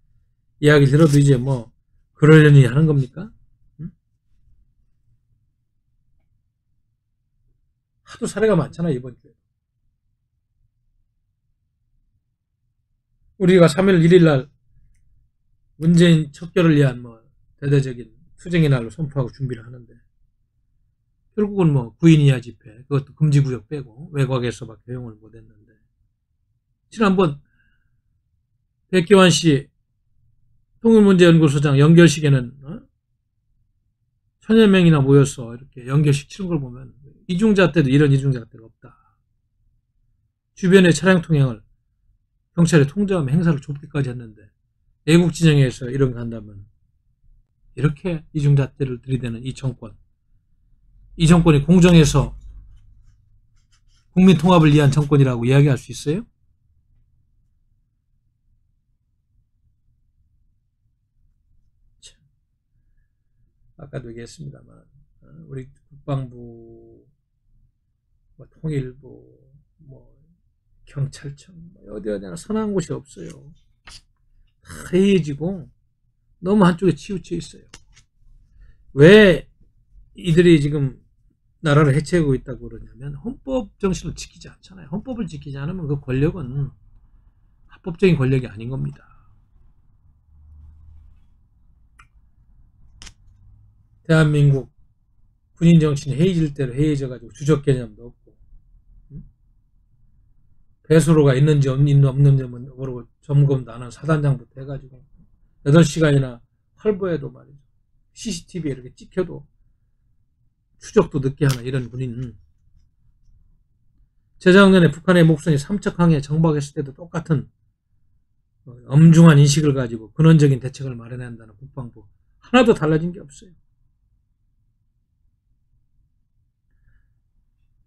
이야기 들어도 이제 뭐 그러려니 하는 겁니까? 응? 하도 사례가 많잖아 이번 주에. 우리가 3월 1일 날 문재인 척결을 위한 뭐 대대적인 투쟁의 날로 선포하고 준비를 하는데 결국은 뭐 구인 이하 집회 그것도 금지구역 빼고 외곽에서밖에 허용을 못했는데 지난번 백기환 씨 통일문제연구소장 연결식에는 천여 명이나 모여서 이렇게 연결식 치는 걸 보면 이중자 때도 이런 이중자 때가 없다. 주변의 차량 통행을 경찰이 통제하면 행사를 좁기까지 했는데 애국 진영에서 이런 거 한다면 이렇게 이중잣대를 들이대는 이 정권이 공정해서 국민 통합을 위한 정권이라고 이야기할 수 있어요? 아까도 얘기했습니다만 우리 국방부, 통일부, 경찰청 어디 어디나 선한 곳이 없어요. 다 해이해지고 너무 한쪽에 치우쳐 있어요. 왜 이들이 지금 나라를 해체하고 있다고 그러냐면 헌법 정신을 지키지 않잖아요. 헌법을 지키지 않으면 그 권력은 합법적인 권력이 아닌 겁니다. 대한민국 군인 정신이 해이질 대로 해이져가지고 주적 개념도 없고, 배수로가 있는지 없는지 모르고 점검도 안 한 사단장부터 해가지고 8시간이나 활보해도 말이죠. CCTV에 이렇게 찍혀도 추적도 늦게 하는 이런 군인. 재작년에 북한의 목선이 삼척항에 정박했을 때도 똑같은 엄중한 인식을 가지고 근원적인 대책을 마련해야 한다는 국방부. 하나도 달라진 게 없어요.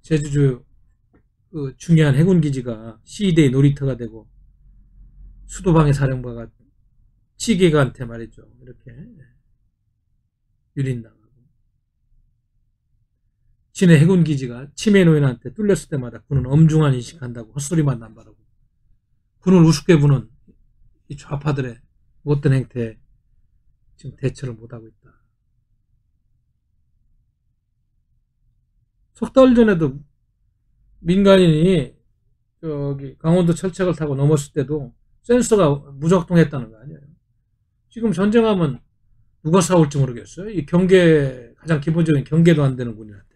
제주주 그 중요한 해군기지가 시위대의 놀이터가 되고 수도방해 사령부가 치계가한테 말이죠. 이렇게 유린당하고, 진해 해군기지가 치매 노인한테 뚫렸을 때마다 군은 엄중한 인식한다고 헛소리만 남발하고, 군을 우습게 보는 이 좌파들의 못된 행태에 지금 대처를 못하고 있다. 석 달 전에도 민간인이 저기 강원도 철책을 타고 넘었을 때도 센서가 무작동했다는 거 아니에요. 지금 전쟁하면 누가 싸울지 모르겠어요. 이 경계, 가장 기본적인 경계도 안 되는 군인한테.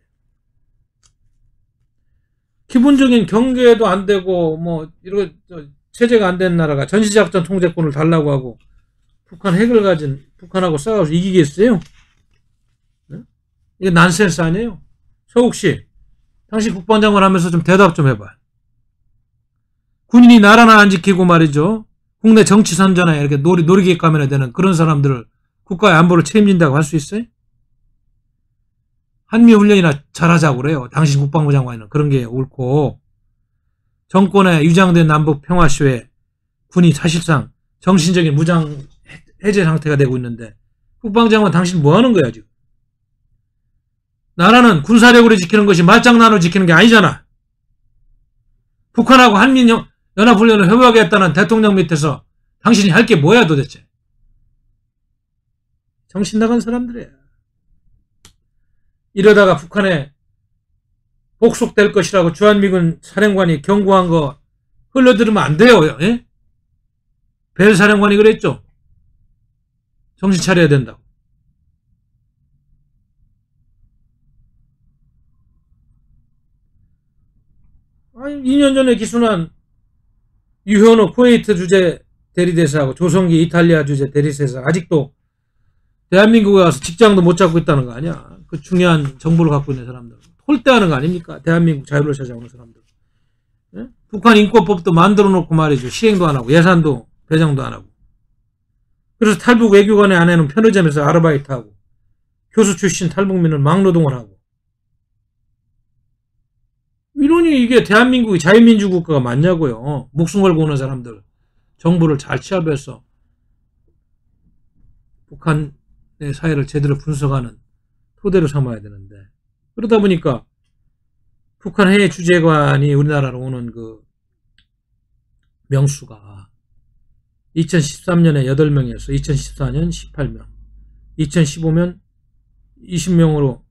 기본적인 경계도 안 되고, 뭐, 이런, 체제가 안 된 나라가 전시작전 통제권을 달라고 하고, 북한 핵을 가진, 북한하고 싸워서 이기겠어요? 네? 이게 난센스 아니에요? 서욱 씨, 당신 국방장관 하면서 좀 대답 좀 해봐. 군인이 나라나 안 지키고 말이죠. 국내 정치 선전에 이렇게 놀이기감에 되는 그런 사람들을 국가의 안보를 책임진다고 할 수 있어요? 한미훈련이나 잘하자고 그래요. 당신 국방부 장관은 그런 게 옳고, 정권에 유장된 남북 평화쇼에 군이 사실상 정신적인 무장 해제 상태가 되고 있는데, 국방장관 당신 뭐 하는 거야 지금? 나라는 군사력으로 지키는 것이 말장난으로 지키는 게 아니잖아. 북한하고 한미연합훈련을 협약했다는 대통령 밑에서 당신이 할 게 뭐야 도대체? 정신 나간 사람들이야. 이러다가 북한에 복속될 것이라고 주한미군 사령관이 경고한 거 흘러들으면 안 돼요. 예? 벨 사령관이 그랬죠. 정신 차려야 된다고. 아니, 2년 전에 기순한 유현호 쿠웨이트 주재 대리대사하고 조성기 이탈리아 주재 대리대사 아직도 대한민국에 와서 직장도 못 잡고 있다는 거 아니야. 그 중요한 정보를 갖고 있는 사람들. 홀대하는 거 아닙니까? 대한민국 자유를 찾아오는 사람들. 예? 북한 인권법도 만들어 놓고 말이죠. 시행도 안 하고 예산도 배정도 안 하고. 그래서 탈북 외교관의 아내는 편의점에서 아르바이트하고 교수 출신 탈북민은 막노동을 하고. 이러니 이게 대한민국이 자유민주 국가가 맞냐고요. 목숨 걸고 오는 사람들 정보를 잘 취합해서 북한의 사회를 제대로 분석하는 토대로 삼아야 되는데, 그러다 보니까 북한 해외 주재관이 우리나라로 오는 그 명수가 2013년에 8명이었어. 2014년 18명, 2015년 20명으로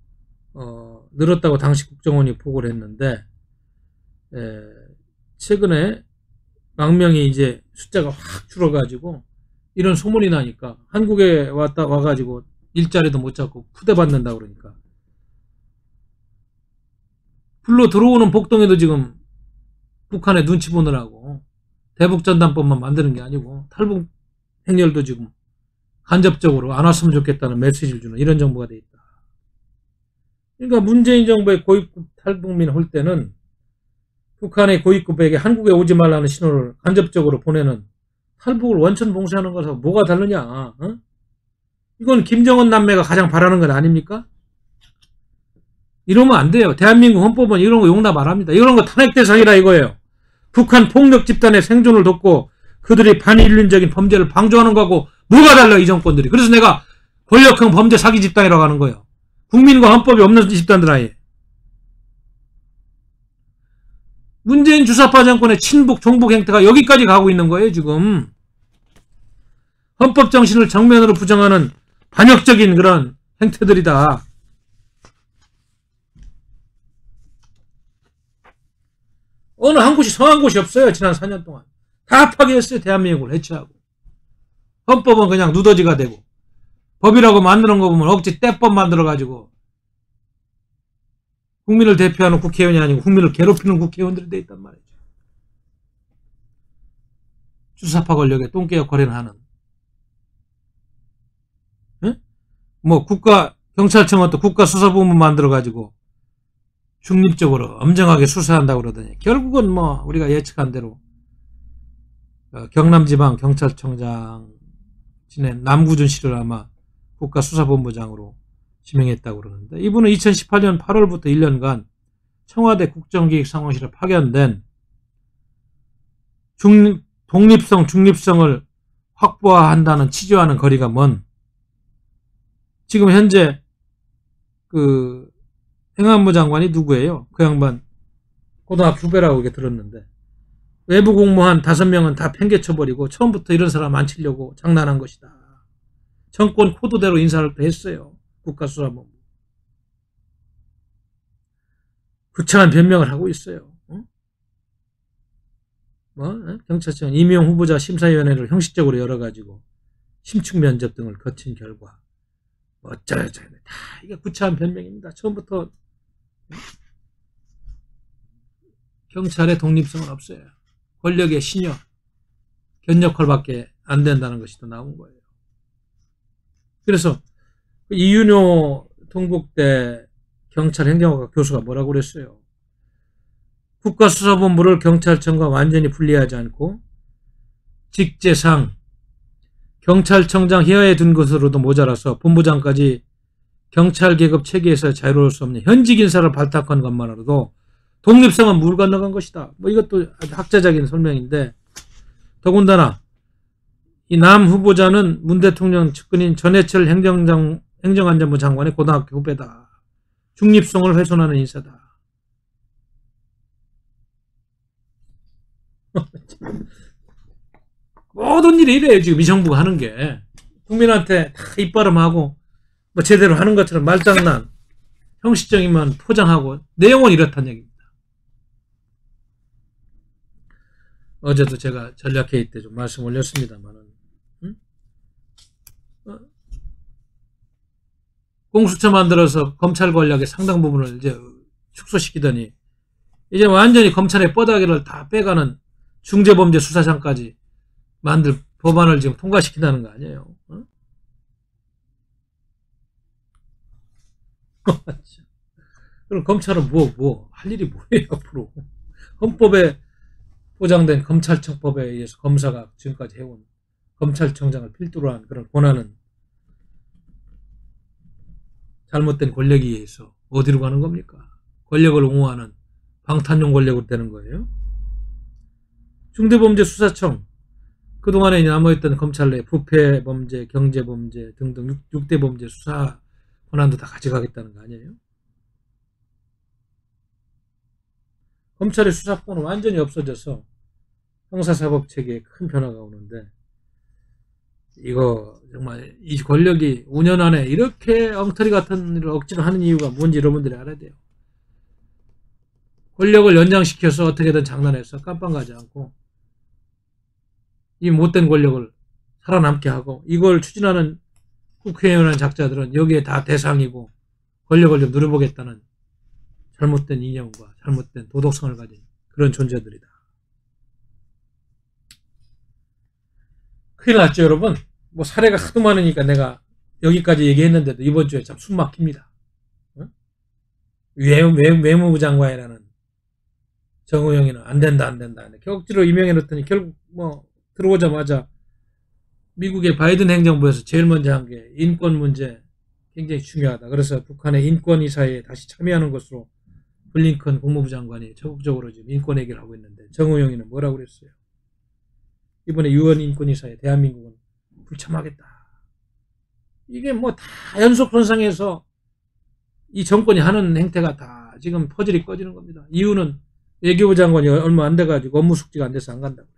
늘었다고 당시 국정원이 보고를 했는데, 최근에 망명이 이제 숫자가 확 줄어가지고 이런 소문이 나니까 한국에 와가지고 일자리도 못 잡고 푸대받는다 그러니까 불러 들어오는 복동에도 지금 북한에 눈치 보느라고 대북전단법만 만드는 게 아니고 탈북 행렬도 지금 간접적으로 안 왔으면 좋겠다는 메시지를 주는 이런 정부가 돼 있다. 그러니까 문재인 정부의 고위급 탈북민 할 때는 북한의 고위급에게 한국에 오지 말라는 신호를 간접적으로 보내는 탈북을 원천 봉쇄하는 것하고 뭐가 다르냐? 어? 이건 김정은 남매가 가장 바라는 것 아닙니까? 이러면 안 돼요. 대한민국 헌법은 이런 거 용납 안 합니다. 이런 거 탄핵 대상이라 이거예요. 북한 폭력 집단의 생존을 돕고 그들이 반인륜적인 범죄를 방조하는 거하고 뭐가 달라 이 정권들이. 그래서 내가 권력형 범죄 사기 집단이라고 하는 거예요. 국민과 헌법이 없는 집단들 아예. 문재인 주사파 정권의 친북 종북 행태가 여기까지 가고 있는 거예요 지금. 헌법 정신을 정면으로 부정하는 반역적인 그런 행태들이다. 어느 한 곳이 성한 곳이 없어요. 지난 4년 동안. 다 파괴했어요. 대한민국을 해체하고. 헌법은 그냥 누더지가 되고, 법이라고 만드는 거 보면 억지 떼법 만들어가지고 국민을 대표하는 국회의원이 아니고 국민을 괴롭히는 국회의원들이 돼 있단 말이죠. 수사파 권력의 똥개 역할을 하는. 응? 뭐 경찰청은 또 국가수사본부 만들어가지고 중립적으로 엄정하게 수사한다고 그러더니 결국은 뭐 우리가 예측한 대로 경남지방 경찰청장 지낸 남구준 씨를 아마 국가수사본부장으로 지명했다고 그러는데, 이분은 2018년 8월부터 1년간 청와대 국정기획상황실에 파견된 독립성, 중립성을 확보한다는 취지와는 거리가 먼, 지금 현재 그 행안부 장관이 누구예요? 그 양반 고등학교 후배라고 이게 들었는데, 외부 공무원 5명은 다 팽개쳐버리고 처음부터 이런 사람 안 치려고 장난한 것이다. 정권 코드대로 인사를 했어요. 국가수사본부. 구차한 변명을 하고 있어요. 경찰청 임용 후보자 심사위원회를 형식적으로 열어가지고 심층 면접 등을 거친 결과 어쩌고저쩌고 다 이게 구차한 변명입니다. 처음부터 경찰의 독립성은 없어요. 권력의 신여, 견역할밖에 안 된다는 것이 또 나온 거예요. 그래서 이윤호 동국대 경찰행정학과 교수가 뭐라고 그랬어요? 국가수사본부를 경찰청과 완전히 분리하지 않고 직제상 경찰청장 휘하에 둔 것으로도 모자라서 본부장까지 경찰계급 체계에서 자유로울 수 없는 현직 인사를 발탁한 것만으로도 독립성은 물 건너간 것이다. 뭐 이것도 아주 학자적인 설명인데, 더군다나 이 남 후보자는 문 대통령 측근인 전해철 행정안전부 장관의 고등학교 후배다. 중립성을 훼손하는 인사다. 모든 일이 이래요. 지금 이 정부가 하는 게. 국민한테 다 입바름하고 뭐 제대로 하는 것처럼 말장난, 형식적인만 포장하고 내용은 이렇다는 얘기입니다. 어제도 제가 전략회의 때 좀 말씀 올렸습니다만은, 공수처 만들어서 검찰 권력의 상당 부분을 이제 축소시키더니 이제 완전히 검찰의 뻐다기를 다 빼가는 중대범죄수사장까지 만들 법안을 지금 통과시킨다는 거 아니에요? 그럼 검찰은 할 일이 뭐예요, 앞으로? 헌법에 보장된 검찰청법에 의해서 검사가 지금까지 해온 검찰청장을 필두로 한 그런 권한은 잘못된 권력에 의해서 어디로 가는 겁니까? 권력을 옹호하는 방탄용 권력으로 되는 거예요? 중대범죄수사청, 그동안에 남아있던 검찰 내 부패범죄, 경제범죄 등등 6대 범죄 수사 권한도 다 가져가겠다는 거 아니에요? 검찰의 수사권은 완전히 없어져서 형사사법체계에 큰 변화가 오는데, 이거 정말 이 권력이 5년 안에 이렇게 엉터리 같은 일을 억지로 하는 이유가 뭔지 여러분들이 알아야 돼요. 권력을 연장시켜서 어떻게든 장난해서 깜빵 가지 않고 이 못된 권력을 살아남게 하고, 이걸 추진하는 국회의원이라는 작자들은 여기에 다 대상이고 권력을 좀 누려보겠다는 잘못된 이념과 잘못된 도덕성을 가진 그런 존재들이다. 큰일 났죠, 여러분. 뭐 사례가 하도 많으니까 내가 여기까지 얘기했는데도 이번 주에 참 숨 막힙니다. 외무부 장관이라는 정우영이는 안 된다. 억지로 임명해놓더니 결국 뭐 들어오자마자 미국의 바이든 행정부에서 제일 먼저 한 게 인권 문제 굉장히 중요하다. 그래서 북한의 인권 이사회에 다시 참여하는 것으로 블링컨 국무부 장관이 적극적으로 지금 인권 얘기를 하고 있는데, 정우영이는 뭐라고 그랬어요? 이번에 유엔 인권 이사회 대한민국은 불참하겠다. 이게 뭐 다 연속선상에서 이 정권이 하는 행태가 다 지금 퍼즐이 꺼지는 겁니다. 이유는 외교부 장관이 얼마 안 돼가지고 업무 숙지가 안 돼서 안 간다고 해요.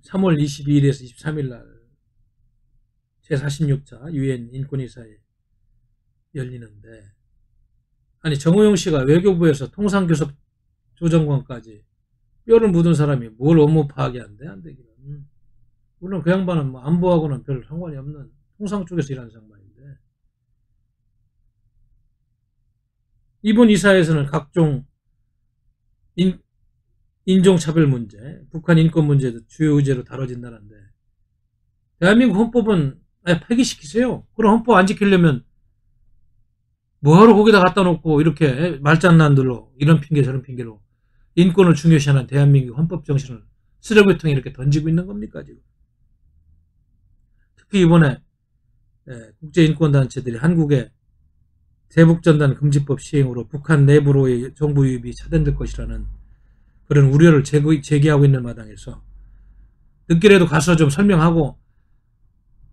3월 22일에서 23일 날 제46차 유엔 인권이사회 열리는데, 아니 정호영 씨가 외교부에서 통상교섭 조정관까지 뼈를 묻은 사람이 뭘 업무 파악이 안 돼? 안 되기는. 물론 그 양반은 뭐 안보하고는 별 상관이 없는 통상 쪽에서 일하는 양반인데, 이번 이사에서는 각종 인종차별 문제, 북한 인권 문제도 주요 의제로 다뤄진다는데, 대한민국 헌법은 폐기시키세요. 그럼 헌법 안 지키려면 뭐하러 거기다 갖다 놓고 이렇게 말장난들로 이런 핑계 저런 핑계로 인권을 중요시하는 대한민국 헌법 정신을 쓰레기통에 이렇게 던지고 있는 겁니까 지금? 특히 이번에 국제인권단체들이 한국의 대북전단 금지법 시행으로 북한 내부로의 정부 유입이 차단될 것이라는 그런 우려를 제기하고 있는 마당에서 늦게라도 가서 좀 설명하고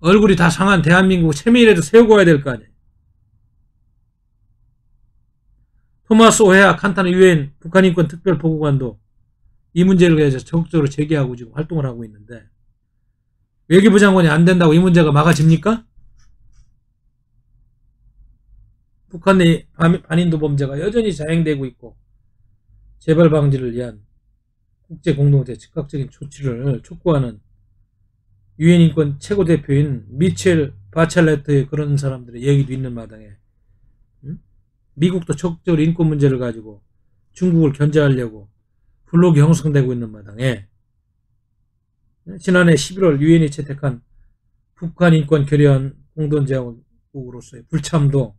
얼굴이 다 상한 대한민국 체면이라도 세우고 와야 될 거 아니에요. 토마스 오헤아 칸타나 유엔 북한인권 특별보고관도 이 문제를 위해서 적극적으로 제기하고 지금 활동을 하고 있는데, 외교부 장관이 안 된다고 이 문제가 막아집니까? 북한 내 반인도 범죄가 여전히 자행되고 있고 재발 방지를 위한 국제 공동체 즉각적인 조치를 촉구하는 유엔 인권 최고 대표인 미첼 바첼레트의 그런 사람들의 얘기도 있는 마당에, 미국도 적극적으로 인권 문제를 가지고 중국을 견제하려고 블록이 형성되고 있는 마당에, 지난해 11월 유엔이 채택한 북한 인권 결의안 공동제안국으로서의 불참도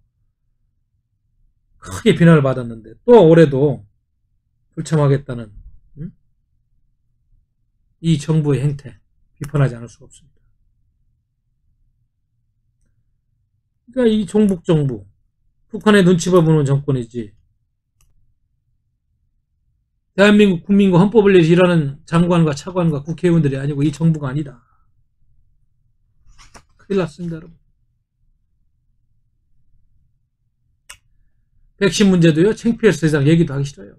크게 비난을 받았는데 또 올해도 불참하겠다는 이 정부의 행태 비판하지 않을 수가 없습니다. 그러니까 이 종북 정부, 북한의 눈치 봐보는 정권이지 대한민국 국민과 헌법을 위해서 일하는 장관과 차관과 국회의원들이 아니고 이 정부가 아니다. 큰일 났습니다, 여러분. 백신 문제도요, 창피해서 세상 얘기도 하기 싫어요.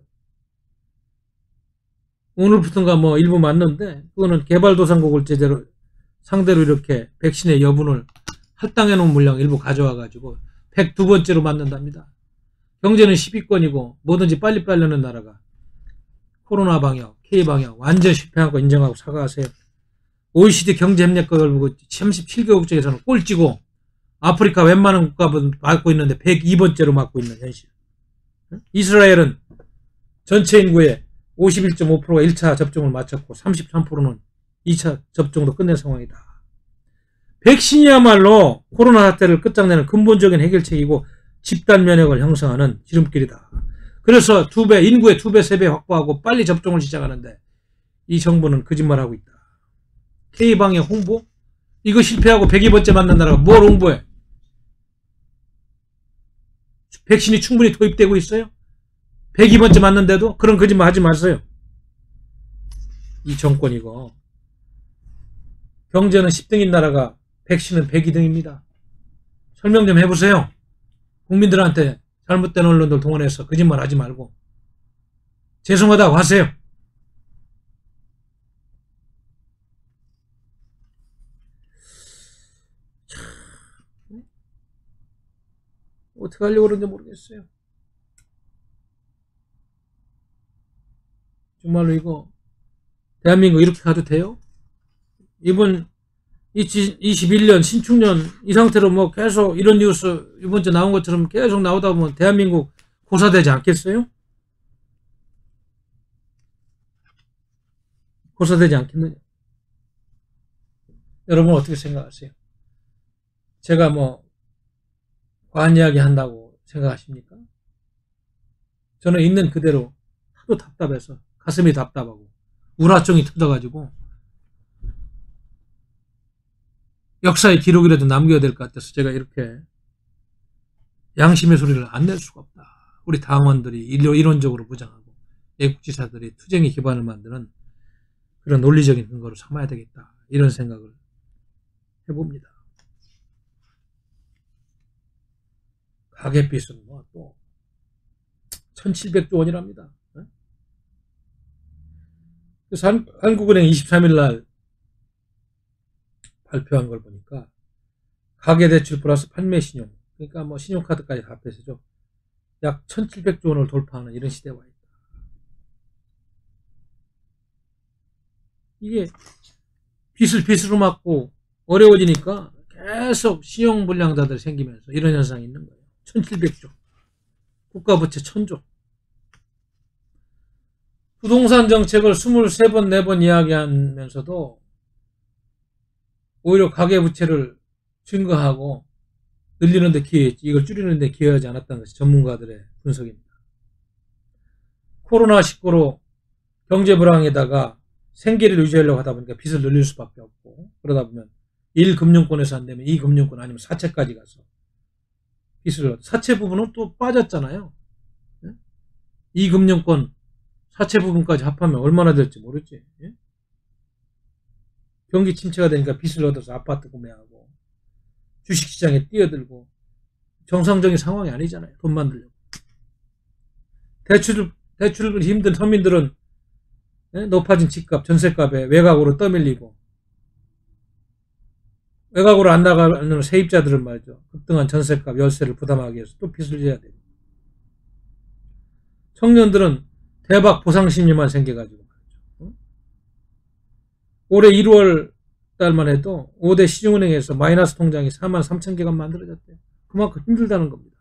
오늘부터인가 뭐 일부 맞는데, 그거는 개발도상국을 제대로 상대로 이렇게 백신의 여분을 할당해 놓은 물량 일부 가져와 가지고 102번째로 맞는답니다. 경제는 10위권이고 뭐든지 빨리빨리 하는 나라가 코로나 방역, K 방역 완전 실패한 거 인정하고 사과하세요. OECD 경제 협력국을 보고 37개국 중에서는 꼴찌고 아프리카 웬만한 국가보다 맞고 있는데 102번째로 맞고 있는 현실. 이스라엘은 전체 인구의 51.5%가 1차 접종을 마쳤고 33%는 2차 접종도 끝낸 상황이다. 백신이야말로 코로나 사태를 끝장내는 근본적인 해결책이고 집단 면역을 형성하는 지름길이다. 그래서 인구의 2배, 3배 확보하고 빨리 접종을 시작하는데 이 정부는 거짓말하고 있다. K방역 홍보? 이거 실패하고 102번째 맞는 나라가 뭘 홍보해? 백신이 충분히 도입되고 있어요? 102번째 맞는데도? 그런 거짓말 하지 마세요. 이 정권이고 경제는 10등인 나라가 백신은 102등입니다. 설명 좀 해보세요. 국민들한테 잘못된 언론들 동원해서 거짓말 하지 말고 죄송하다고 하세요. 어떻게 하려고 그러는지 모르겠어요. 정말로 이거 대한민국 이렇게 가도 돼요? 이번 21년 신축년 이 상태로 뭐 계속 이런 뉴스 이번 주 나온 것처럼 계속 나오다 보면 대한민국 고사되지 않겠어요? 고사되지 않겠느냐? 여러분 어떻게 생각하세요? 제가 뭐 과한 이야기 한다고 생각하십니까? 저는 있는 그대로 하도 답답해서 가슴이 답답하고 우라증이 터져가지고 역사의 기록이라도 남겨야 될 것 같아서 제가 이렇게 양심의 소리를 안 낼 수가 없다. 우리 당원들이 이론적으로 부정하고 애국지사들이 투쟁의 기반을 만드는 그런 논리적인 근거로 삼아야 되겠다. 이런 생각을 해봅니다. 가계빚은 뭐 또 1700조 원이랍니다. 그래서 한국은행 23일 날 발표한 걸 보니까 가계대출 플러스 판매신용 그러니까 뭐 신용카드까지 다 합해서죠. 약 1700조 원을 돌파하는 이런 시대에 와 있다. 이게 빚을 빚으로 막고 어려워지니까 계속 신용불량자들이 생기면서 이런 현상이 있는 거예요. 1700조. 국가부채 1000조. 부동산 정책을 23번, 4번 이야기하면서도 오히려 가계부채를 증가하고 늘리는 데 기여했지, 이걸 줄이는 데 기여하지 않았다는 것이 전문가들의 분석입니다. 코로나19로 경제 불황에다가 생계를 유지하려고 하다 보니까 빚을 늘릴 수밖에 없고, 그러다 보면 1금융권에서 안 되면 2금융권 아니면 사채까지 가서 빚을, 사채 부분은 또 빠졌잖아요. 2금융권 사채 부분까지 합하면 얼마나 될지 모르지. 경기 침체가 되니까 빚을 얻어서 아파트 구매하고 주식시장에 뛰어들고 정상적인 상황이 아니잖아요. 돈 만들려고. 대출을 힘든 서민들은 높아진 집값, 전세값에 외곽으로 떠밀리고, 외곽으로 안 나가는 세입자들은 말이죠. 급등한 전세값, 열세를 부담하기 위해서 또 빚을 져야 되고, 청년들은 대박 보상심리만 생겨가지고 말이죠. 올해 1월 달만 해도 5대 시중은행에서 마이너스 통장이 43,000개가 만들어졌대요. 그만큼 힘들다는 겁니다.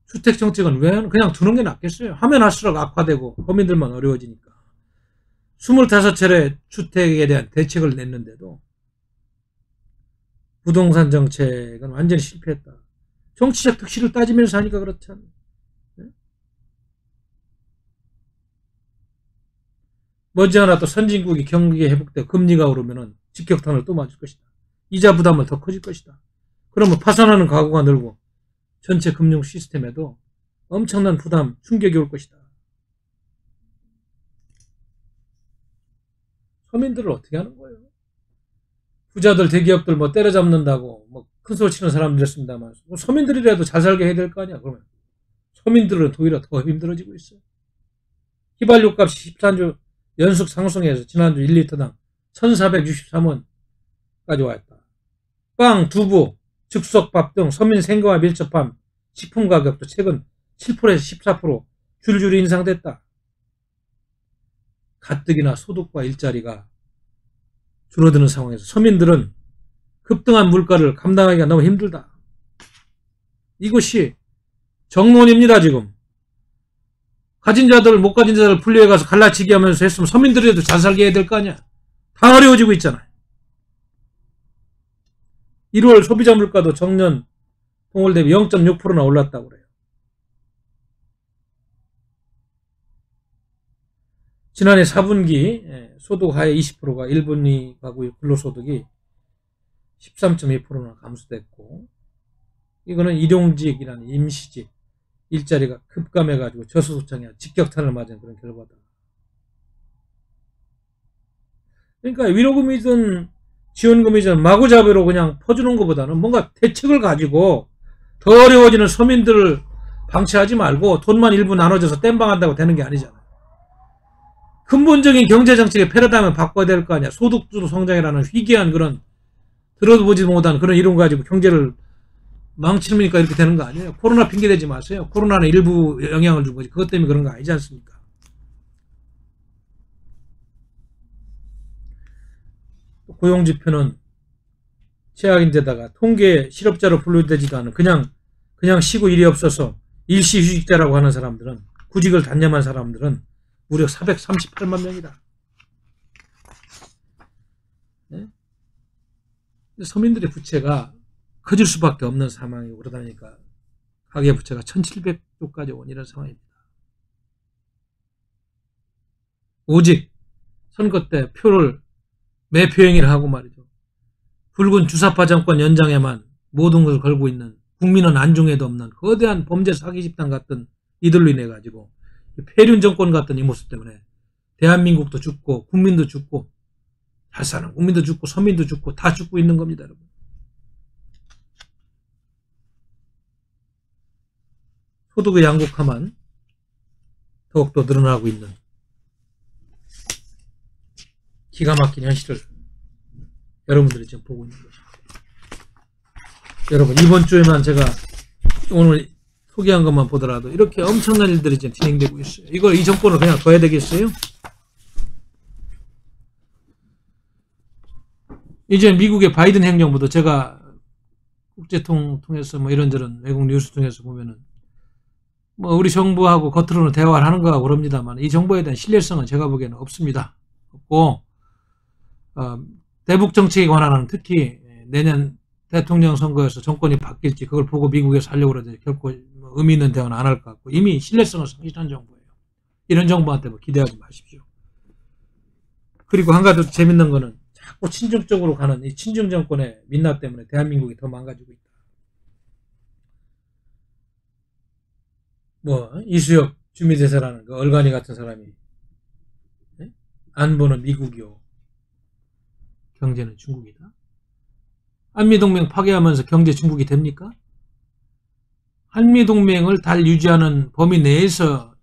주택정책은 왜 그냥 두는 게 낫겠어요? 하면 할수록 악화되고 서민들만 어려워지니까. 25차례 주택에 대한 대책을 냈는데도 부동산 정책은 완전히 실패했다. 정치적 득실을 따지면서 하니까 그렇잖아요. 머지않아 또 선진국이 경기 회복되고 금리가 오르면 직격탄을 또 맞을 것이다. 이자 부담은 더 커질 것이다. 그러면 파산하는 가구가 늘고 전체 금융 시스템에도 엄청난 부담, 충격이 올 것이다. 서민들을 어떻게 하는 거예요? 부자들, 대기업들 뭐 때려잡는다고 뭐 큰소리 치는 사람들이었습니다만, 서민들이라도 잘 살게 해야 될 거 아니야. 그러면 서민들은 오히려 더 힘들어지고 있어요. 휘발유 값이 13주 연속 상승해서 지난주 1리터당 1,463원까지 왔다. 빵, 두부, 즉석밥 등 서민 생계와 밀접한 식품 가격도 최근 7%에서 14% 줄줄이 인상됐다. 가뜩이나 소득과 일자리가 줄어드는 상황에서 서민들은 급등한 물가를 감당하기가 너무 힘들다. 이것이 정론입니다. 지금 가진 자들 못 가진 자들 분리해 가서 갈라치기 하면서 했으면 서민들이라도 잘 살게 해야 될 거 아니야. 다 어려워지고 있잖아요. 1월 소비자 물가도 전년 동월 대비 0.6%나 올랐다고 그래요. 지난해 4분기 소득 하에 20%가 1분위 가구의 근로소득이 13.2%나 감소됐고, 이거는 일용직이라는 임시직 일자리가 급감해가지고 저소득층에 직격탄을 맞은 그런 결과다. 그러니까 위로금이든 지원금이든 마구잡이로 그냥 퍼주는 것보다는 뭔가 대책을 가지고 더 어려워지는 서민들을 방치하지 말고 돈만 일부 나눠줘서 땜빵한다고 되는 게 아니잖아요. 근본적인 경제정책의 패러다임을 바꿔야 될 거 아니야. 소득주도 성장이라는 희귀한 그런 들어보지 못한 그런 이론 가지고 경제를 망치니까 이렇게 되는 거 아니에요. 코로나 핑계대지 마세요. 코로나는 일부 영향을 준 거지. 그것 때문에 그런 거 아니지 않습니까? 고용지표는 최악인데다가 통계 실업자로 분류되지도 않은 그냥 쉬고 일이 없어서 일시휴직자라고 하는 사람들은, 구직을 단념한 사람들은 무려 438만 명이다. 네? 서민들의 부채가 커질 수밖에 없는 상황이고, 그러다 보니까 가계부채가 1700조까지 온 이런 상황입니다. 오직 선거 때 표를 매표행위를 하고 말이죠. 붉은 주사파 정권 연장에만 모든 것을 걸고 있는, 국민은 안중에도 없는 거대한 범죄 사기 집단 같은 이들로 인해 가지고 폐륜 정권 같은 이 모습 때문에 대한민국도 죽고 국민도 죽고 잘 사는 국민도 죽고 서민도 죽고 다 죽고 있는 겁니다, 여러분. 소득의 양극화만 더욱더 늘어나고 있는 기가 막힌 현실을 여러분들이 지금 보고 있는 것입니다. 여러분, 이번 주에만 제가 오늘 소개한 것만 보더라도 이렇게 엄청난 일들이 지금 진행되고 있어요. 이 정권을 그냥 둬야 되겠어요? 이제 미국의 바이든 행정부도 제가 국제통 통해서 뭐 이런저런 외국 뉴스 통해서 보면은 뭐 우리 정부하고 겉으로는 대화를 하는 거하고 그럽니다만 이 정부에 대한 신뢰성은 제가 보기에는 없습니다. 없고 대북 정책에 관한 특히 내년 대통령 선거에서 정권이 바뀔지 그걸 보고 미국에서 하려고 그러는데 결코 의미 있는 대화는 안 할 것 같고 이미 신뢰성을 상실한 정부예요. 이런 정부한테 뭐 기대하지 마십시오. 그리고 한 가지 재밌는 거는 자꾸 친중 쪽으로 가는 이 친중 정권의 민낯 때문에 대한민국이 더 망가지고 있다. 뭐 이수혁 주미대사라는 그 얼간이 같은 사람이 안보는 미국이요 경제는 중국이다. 한미동맹 파괴하면서 경제 중국이 됩니까? 한미동맹을 잘 유지하는 범위 내에서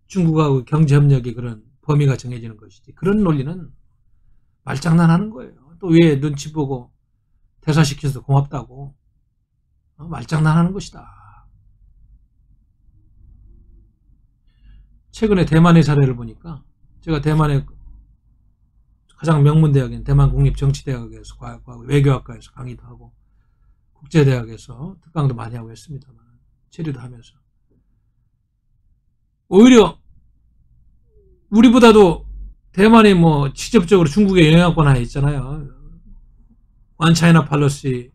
중국하고 경제협력이 그런 범위가 정해지는 것이지 그런 논리는 말장난하는 거예요. 또 왜 눈치 보고 대사시켜서 고맙다고 말장난하는 것이다. 최근에 대만의 사례를 보니까 제가 대만의 가장 명문 대학인 대만 국립정치대학에서 외교학과에서 강의도 하고 국제대학에서 특강도 많이 하고 했습니다만 체류도 하면서 오히려 우리보다도 대만이 뭐 직접적으로 중국의 영향권 하에 있잖아요. 원차이나 팔러시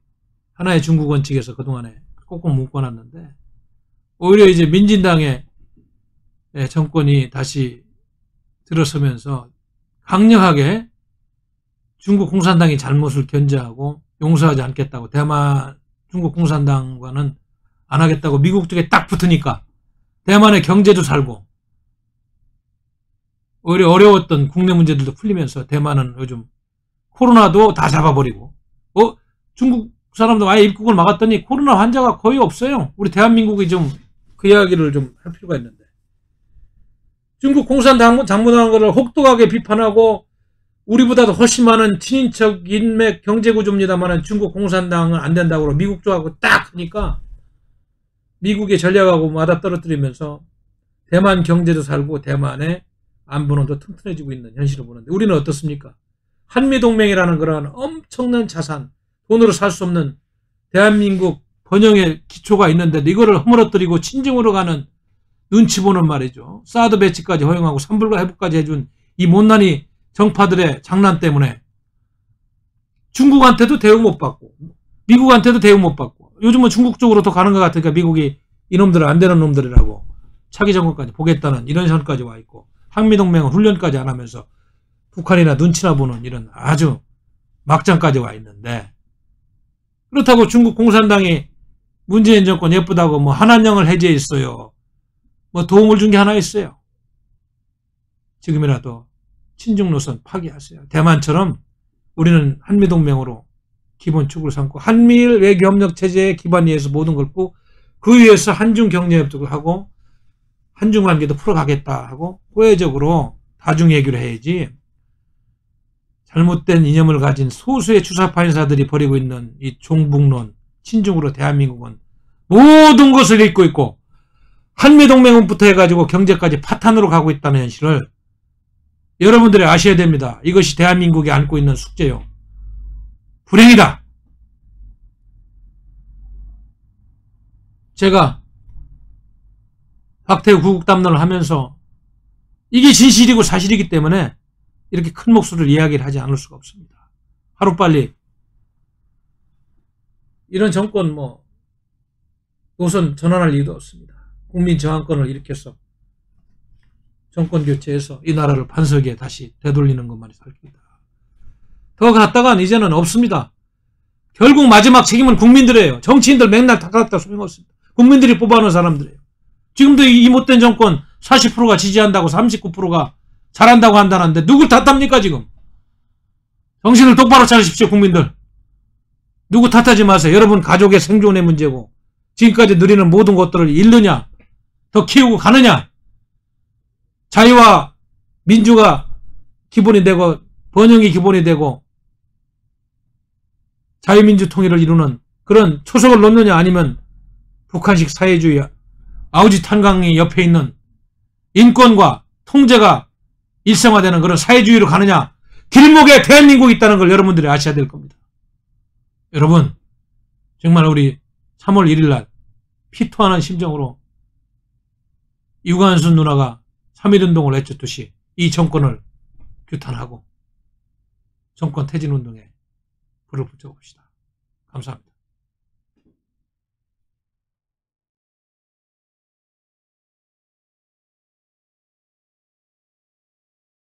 하나의 중국 원칙에서 그동안에 꽁꽁 묶어놨는데 오히려 이제 민진당의 정권이 다시 들어서면서 강력하게 중국 공산당이 잘못을 견제하고 용서하지 않겠다고 대만 중국 공산당과는 안 하겠다고 미국 쪽에 딱 붙으니까 대만의 경제도 살고 오히려 어려웠던 국내 문제들도 풀리면서 대만은 요즘 코로나도 다 잡아버리고 중국 사람도 아예 입국을 막았더니 코로나 환자가 거의 없어요. 우리 대한민국이 좀 그 이야기를 좀 할 필요가 있는데 중국 공산당 장모당을 혹독하게 비판하고 우리보다도 훨씬 많은 친인척 인맥 경제구조입니다만 중국 공산당은 안 된다고 미국 쪽하고 딱 하니까 미국의 전략하고 맞아떨어뜨리면서 대만 경제도 살고 대만의 안보는 더 튼튼해지고 있는 현실을 보는데 우리는 어떻습니까? 한미동맹이라는 그런 엄청난 자산, 돈으로 살 수 없는 대한민국 번영의 기초가 있는데 이거를 허물어뜨리고 친중으로 가는 눈치 보는 말이죠. 사드 배치까지 허용하고 산불과 회복까지 해준 이 못난이 정파들의 장난 때문에 중국한테도 대우 못 받고 미국한테도 대우 못 받고 요즘은 중국 쪽으로 더 가는 것 같으니까 미국이 이놈들은 안 되는 놈들이라고 차기 정권까지 보겠다는 이런 선까지 와 있고 한미동맹은 훈련까지 안 하면서 북한이나 눈치나 보는 이런 아주 막장까지 와 있는데 그렇다고 중국 공산당이 문재인 정권 예쁘다고 뭐 한한령을 해제했어요. 뭐 도움을 준 게 하나 있어요. 지금이라도 친중 노선 파기하세요. 대만처럼 우리는 한미동맹으로 기본 축을 삼고 한미일 외교협력 체제의 기반 위에서 모든 걸 꼭 그 위에서 한중 경제협력을 하고 한중 관계도 풀어가겠다 하고 호혜적으로 다중 얘기를 해야지 잘못된 이념을 가진 소수의 주사파 인사들이 벌이고 있는 이 종북론 친중으로 대한민국은 모든 것을 잃고 있고 한미동맹부터 해가지고 경제까지 파탄으로 가고 있다는 현실을 여러분들이 아셔야 됩니다. 이것이 대한민국이 안고 있는 숙제요. 불행이다. 제가 박태우 구국담론을 하면서 이게 진실이고 사실이기 때문에 이렇게 큰 목소리를 이야기를 하지 않을 수가 없습니다. 하루빨리 이런 정권 노선 전환할 이유도 없습니다. 국민 저항권을 일으켜서 정권 교체해서 이 나라를 반석에 다시 되돌리는 것만이 살 길이다. 더 갔다간 이제는 없습니다. 결국 마지막 책임은 국민들이에요. 정치인들 맨날 닦았다 소용없습니다. 국민들이 뽑아놓은 사람들이에요. 지금도 이 못된 정권 40%가 지지한다고 39%가 잘한다고 한다는데 누굴 탓합니까 지금? 정신을 똑바로 차리십시오 국민들. 누구 탓하지 마세요. 여러분 가족의 생존의 문제고 지금까지 누리는 모든 것들을 잃느냐 더 키우고 가느냐 자유와 민주가 기본이 되고 번영이 기본이 되고 자유민주 통일을 이루는 그런 초석을 놓느냐, 아니면 북한식 사회주의 아우지 탄광이 옆에 있는 인권과 통제가 일상화되는 그런 사회주의로 가느냐, 길목에 대한민국이 있다는 걸 여러분들이 아셔야 될 겁니다. 여러분, 정말 우리 3월 1일 날 피토하는 심정으로 유관순 누나가 3.1운동을 외쳤듯이 이 정권을 규탄하고 정권 퇴진운동에 불을 붙여봅시다. 감사합니다.